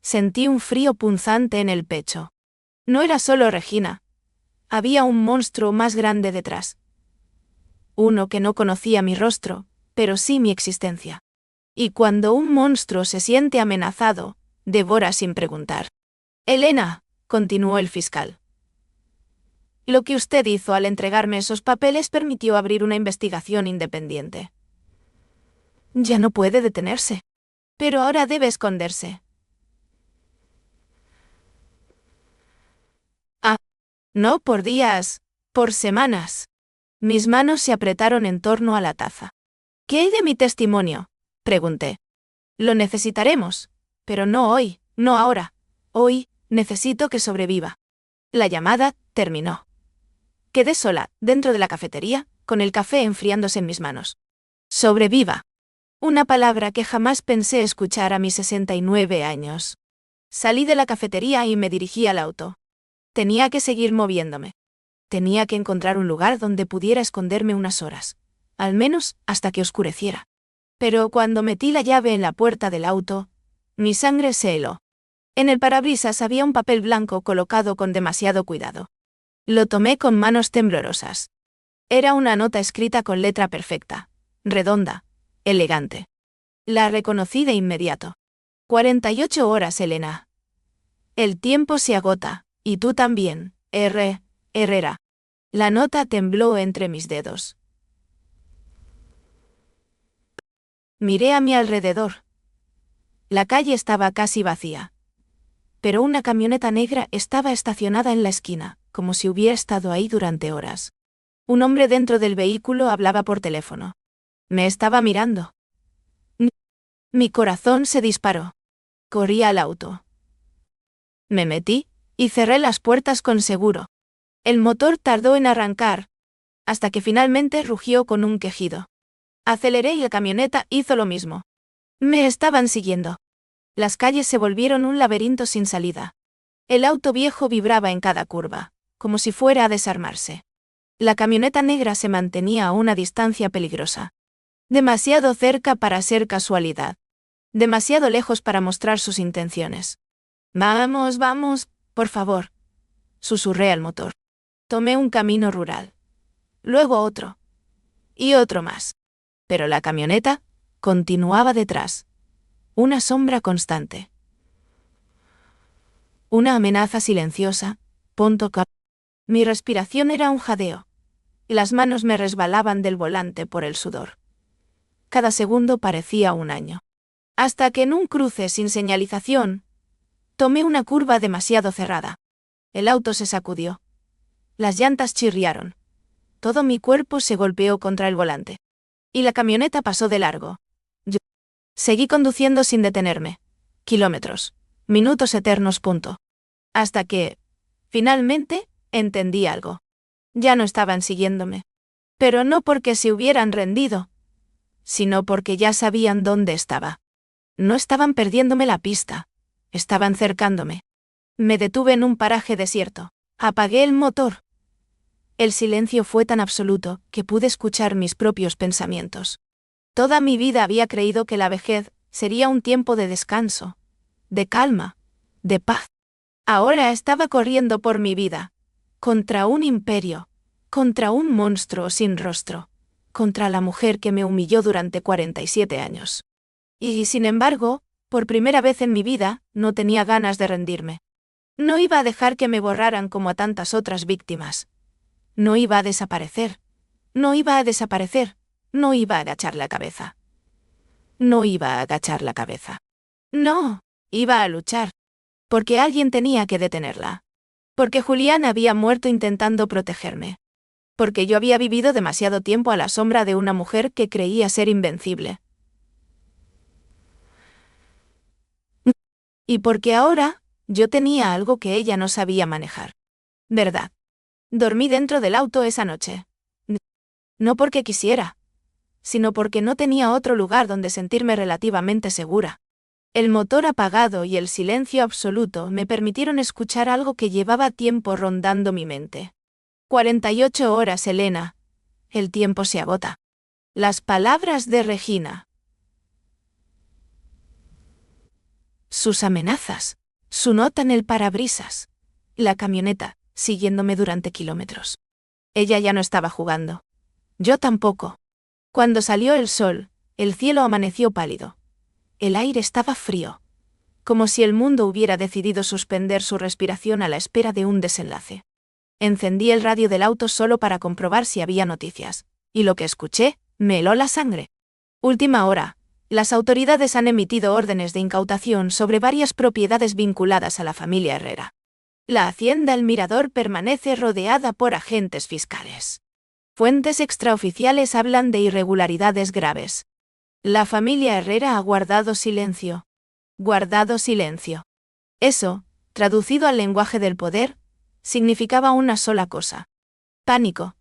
Sentí un frío punzante en el pecho. No era solo Regina. Había un monstruo más grande detrás. Uno que no conocía mi rostro, pero sí mi existencia. Y cuando un monstruo se siente amenazado, devora sin preguntar. Elena, continuó el fiscal. Lo que usted hizo al entregarme esos papeles permitió abrir una investigación independiente. Ya no puede detenerse. Pero ahora debe esconderse. Ah, no por días, por semanas. Mis manos se apretaron en torno a la taza. ¿Qué hay de mi testimonio? Pregunté. Lo necesitaremos, pero no hoy, no ahora. Hoy, necesito que sobreviva. La llamada terminó. Quedé sola, dentro de la cafetería, con el café enfriándose en mis manos. Sobreviva. Una palabra que jamás pensé escuchar a mis 69 años. Salí de la cafetería y me dirigí al auto. Tenía que seguir moviéndome. Tenía que encontrar un lugar donde pudiera esconderme unas horas, al menos hasta que oscureciera. Pero cuando metí la llave en la puerta del auto, mi sangre se heló. En el parabrisas había un papel blanco colocado con demasiado cuidado. Lo tomé con manos temblorosas. Era una nota escrita con letra perfecta, redonda, elegante. La reconocí de inmediato. 48 horas, Elena. El tiempo se agota, y tú también, Herrera. La nota tembló entre mis dedos. Miré a mi alrededor. La calle estaba casi vacía. Pero una camioneta negra estaba estacionada en la esquina, como si hubiera estado ahí durante horas. Un hombre dentro del vehículo hablaba por teléfono. Me estaba mirando. Mi corazón se disparó. Corrí al auto. Me metí, y cerré las puertas con seguro. El motor tardó en arrancar, hasta que finalmente rugió con un quejido. Aceleré y la camioneta hizo lo mismo. Me estaban siguiendo. Las calles se volvieron un laberinto sin salida. El auto viejo vibraba en cada curva, como si fuera a desarmarse. La camioneta negra se mantenía a una distancia peligrosa. Demasiado cerca para ser casualidad. Demasiado lejos para mostrar sus intenciones. Vamos, por favor. Susurré al motor. Tomé un camino rural. Luego otro. Y otro más. Pero la camioneta continuaba detrás. Una sombra constante. Una amenaza silenciosa. Mi respiración era un jadeo. Las manos me resbalaban del volante por el sudor. Cada segundo parecía un año. Hasta que en un cruce sin señalización, tomé una curva demasiado cerrada. El auto se sacudió. Las llantas chirriaron. Todo mi cuerpo se golpeó contra el volante. Y la camioneta pasó de largo. Yo seguí conduciendo sin detenerme. Kilómetros. Minutos eternos. Hasta que, finalmente, entendí algo. Ya no estaban siguiéndome. Pero no porque se hubieran rendido, sino porque ya sabían dónde estaba. No estaban perdiéndome la pista. Estaban cercándome. Me detuve en un paraje desierto. Apagué el motor. El silencio fue tan absoluto que pude escuchar mis propios pensamientos. Toda mi vida había creído que la vejez sería un tiempo de descanso, de calma, de paz. Ahora estaba corriendo por mi vida, contra un imperio, contra un monstruo sin rostro, contra la mujer que me humilló durante 47 años. Y, sin embargo, por primera vez en mi vida, no tenía ganas de rendirme. No iba a dejar que me borraran como a tantas otras víctimas. No iba a desaparecer. No iba a desaparecer. No iba a agachar la cabeza. No iba a agachar la cabeza. No, iba a luchar. Porque alguien tenía que detenerla. Porque Julián había muerto intentando protegerme. Porque yo había vivido demasiado tiempo a la sombra de una mujer que creía ser invencible. Y porque ahora, yo tenía algo que ella no sabía manejar. ¿Verdad? Dormí dentro del auto esa noche. No porque quisiera, sino porque no tenía otro lugar donde sentirme relativamente segura. El motor apagado y el silencio absoluto me permitieron escuchar algo que llevaba tiempo rondando mi mente. 48 horas, Elena. El tiempo se agota. Las palabras de Regina. Sus amenazas. Su nota en el parabrisas. La camioneta, siguiéndome durante kilómetros. Ella ya no estaba jugando. Yo tampoco. Cuando salió el sol, el cielo amaneció pálido. El aire estaba frío. Como si el mundo hubiera decidido suspender su respiración a la espera de un desenlace. Encendí el radio del auto solo para comprobar si había noticias. Y lo que escuché, me heló la sangre. Última hora. Las autoridades han emitido órdenes de incautación sobre varias propiedades vinculadas a la familia Herrera. La hacienda El Mirador permanece rodeada por agentes fiscales. Fuentes extraoficiales hablan de irregularidades graves. La familia Herrera ha guardado silencio. Guardado silencio. Eso, traducido al lenguaje del poder, significaba una sola cosa. Pánico.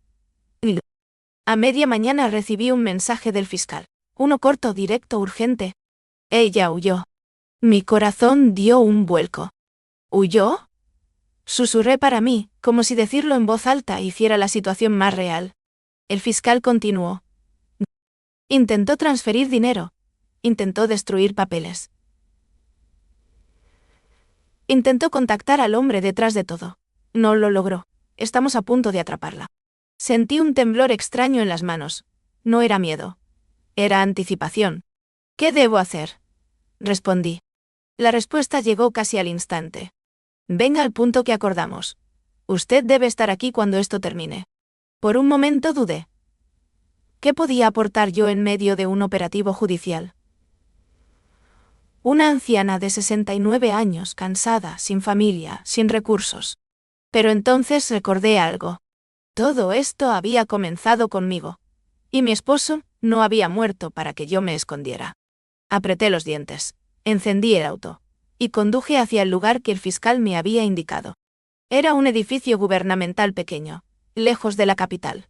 A media mañana recibí un mensaje del fiscal. Uno corto, directo, urgente. Ella huyó. Mi corazón dio un vuelco. ¿Huyó? Susurré para mí, como si decirlo en voz alta hiciera la situación más real. El fiscal continuó. Intentó transferir dinero. Intentó destruir papeles. Intentó contactar al hombre detrás de todo. No lo logró. Estamos a punto de atraparla. Sentí un temblor extraño en las manos. No era miedo. Era anticipación. ¿Qué debo hacer? Respondí. La respuesta llegó casi al instante. Venga al punto que acordamos. Usted debe estar aquí cuando esto termine. Por un momento dudé. ¿Qué podía aportar yo en medio de un operativo judicial? Una anciana de 69 años, cansada, sin familia, sin recursos. Pero entonces recordé algo. Todo esto había comenzado conmigo. Y mi esposo no había muerto para que yo me escondiera. Apreté los dientes, encendí el auto, y conduje hacia el lugar que el fiscal me había indicado. Era un edificio gubernamental pequeño, lejos de la capital.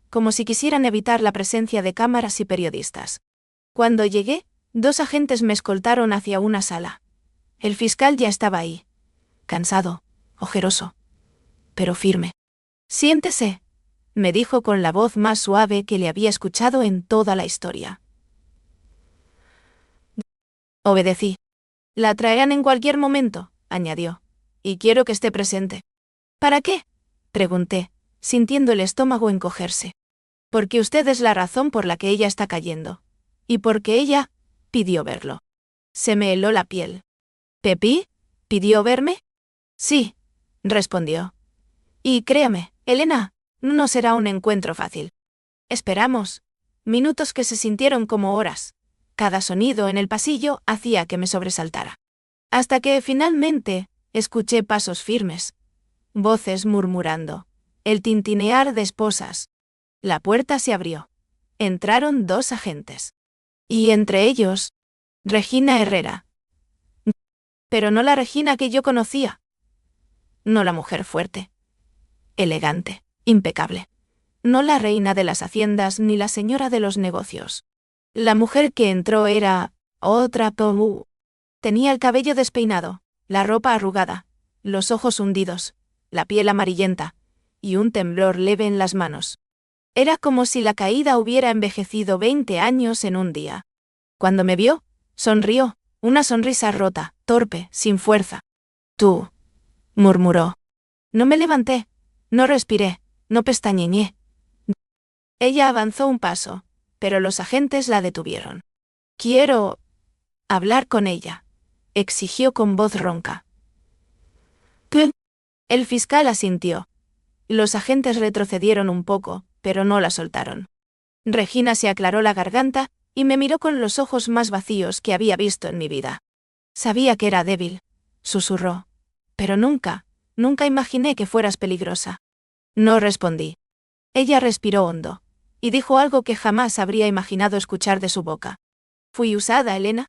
Como si quisieran evitar la presencia de cámaras y periodistas. Cuando llegué, 2 agentes me escoltaron hacia una sala. El fiscal ya estaba ahí. Cansado, ojeroso, pero firme. Siéntese, me dijo con la voz más suave que le había escuchado en toda la historia. Obedecí. La traerán en cualquier momento, añadió. Y quiero que esté presente. ¿Para qué? Pregunté, sintiendo el estómago encogerse. Porque usted es la razón por la que ella está cayendo. Y porque ella pidió verlo. Se me heló la piel. ¿Pepí? ¿Pidió verme? Sí, respondió. Y créame, Elena, no será un encuentro fácil. Esperamos. Minutos que se sintieron como horas. Cada sonido en el pasillo hacía que me sobresaltara. Hasta que, finalmente, escuché pasos firmes. Voces murmurando. El tintinear de esposas. La puerta se abrió. Entraron 2 agentes. Y entre ellos, Regina Herrera. Pero no la Regina que yo conocía. No la mujer fuerte. Elegante, impecable. No la reina de las haciendas ni la señora de los negocios. La mujer que entró era otra Pou. Tenía el cabello despeinado, la ropa arrugada, los ojos hundidos, la piel amarillenta, y un temblor leve en las manos. Era como si la caída hubiera envejecido 20 años en un día. Cuando me vio, sonrió, una sonrisa rota, torpe, sin fuerza. Tú, murmuró. No me levanté, no respiré, no pestañeé. Ella avanzó un paso, pero los agentes la detuvieron. Quiero hablar con ella, exigió con voz ronca. ¿Qué? El fiscal asintió. Los agentes retrocedieron un poco, pero no la soltaron. Regina se aclaró la garganta y me miró con los ojos más vacíos que había visto en mi vida. Sabía que era débil, susurró. Pero nunca imaginé que fueras peligrosa. No respondí. Ella respiró hondo, y dijo algo que jamás habría imaginado escuchar de su boca. ¿Fui usada, Elena?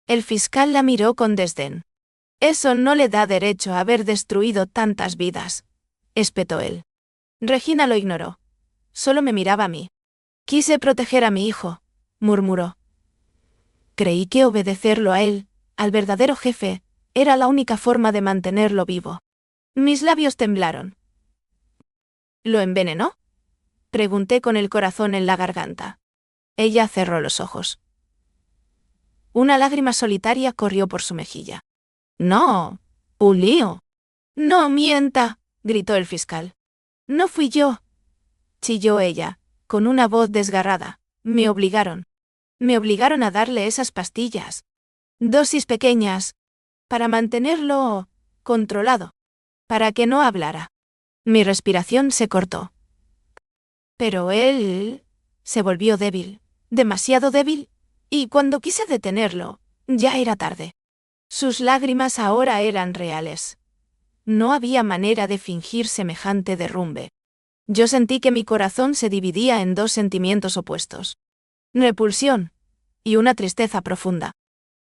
El fiscal la miró con desdén. Eso no le da derecho a haber destruido tantas vidas, espetó él. Regina lo ignoró. Solo me miraba a mí. Quise proteger a mi hijo, murmuró. Creí que obedecerlo a él, al verdadero jefe, era la única forma de mantenerlo vivo. Mis labios temblaron. ¿Lo envenenó? Pregunté con el corazón en la garganta. Ella cerró los ojos. Una lágrima solitaria corrió por su mejilla. No, un lío. No mienta, gritó el fiscal. No fui yo, chilló ella, con una voz desgarrada. Me obligaron. Me obligaron a darle esas pastillas. Dosis pequeñas. Para mantenerlo controlado. Para que no hablara. Mi respiración se cortó. Pero él se volvió débil, demasiado débil, y cuando quise detenerlo, ya era tarde. Sus lágrimas ahora eran reales. No había manera de fingir semejante derrumbe. Yo sentí que mi corazón se dividía en 2 sentimientos opuestos. Repulsión y una tristeza profunda.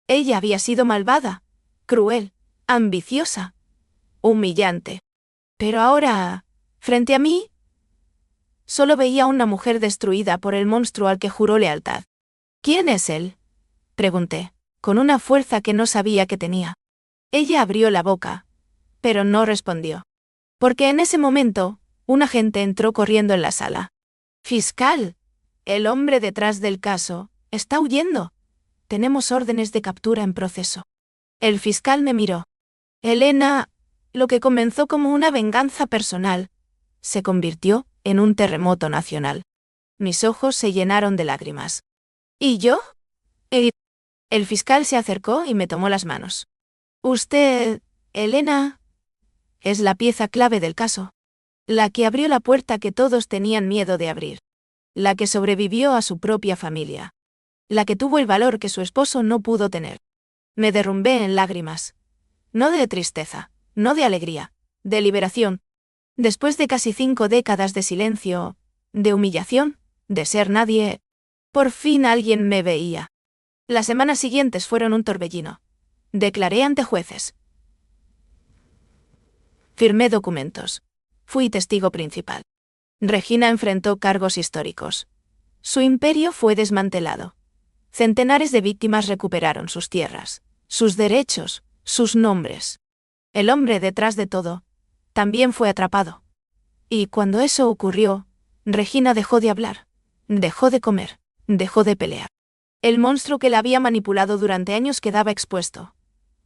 Ella había sido malvada, cruel, ambiciosa, humillante. Pero ahora, frente a mí, solo veía a una mujer destruida por el monstruo al que juró lealtad. ¿Quién es él?, pregunté, con una fuerza que no sabía que tenía. Ella abrió la boca, pero no respondió. Porque en ese momento, un agente entró corriendo en la sala. Fiscal, el hombre detrás del caso, está huyendo. Tenemos órdenes de captura en proceso. El fiscal me miró. Elena, lo que comenzó como una venganza personal, se convirtió en un terremoto nacional. Mis ojos se llenaron de lágrimas. ¿Y yo? El fiscal se acercó y me tomó las manos. Usted, Elena, es la pieza clave del caso. La que abrió la puerta que todos tenían miedo de abrir. La que sobrevivió a su propia familia. La que tuvo el valor que su esposo no pudo tener. Me derrumbé en lágrimas. No de tristeza, no de alegría, de liberación. Después de casi 5 décadas de silencio, de humillación, de ser nadie, por fin alguien me veía. Las semanas siguientes fueron un torbellino. Declaré ante jueces. Firmé documentos. Fui testigo principal. Regina enfrentó cargos históricos. Su imperio fue desmantelado. Centenares de víctimas recuperaron sus tierras, sus derechos, sus nombres. El hombre detrás de todo también fue atrapado. Y cuando eso ocurrió, Regina dejó de hablar, dejó de comer, dejó de pelear. El monstruo que la había manipulado durante años quedaba expuesto.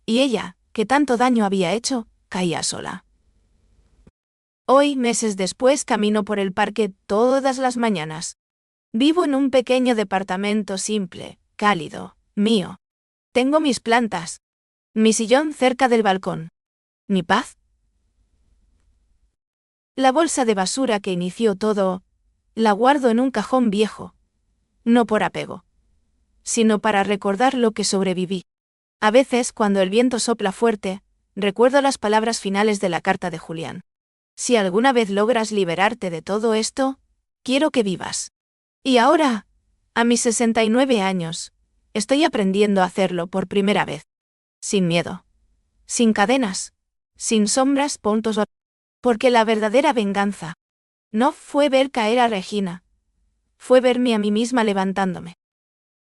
Y ella, que tanto daño había hecho, caía sola. Hoy, meses después, camino por el parque todas las mañanas. Vivo en un pequeño departamento simple, cálido, mío. Tengo mis plantas. Mi sillón cerca del balcón. ¿Mi paz? La bolsa de basura que inició todo, la guardo en un cajón viejo. No por apego, sino para recordar lo que sobreviví. A veces, cuando el viento sopla fuerte, recuerdo las palabras finales de la carta de Julián. Si alguna vez logras liberarte de todo esto, quiero que vivas. Y ahora, a mis 69 años, estoy aprendiendo a hacerlo por primera vez. Sin miedo. Sin cadenas. Sin sombras, puntos. Porque la verdadera venganza no fue ver caer a Regina. Fue verme a mí misma levantándome.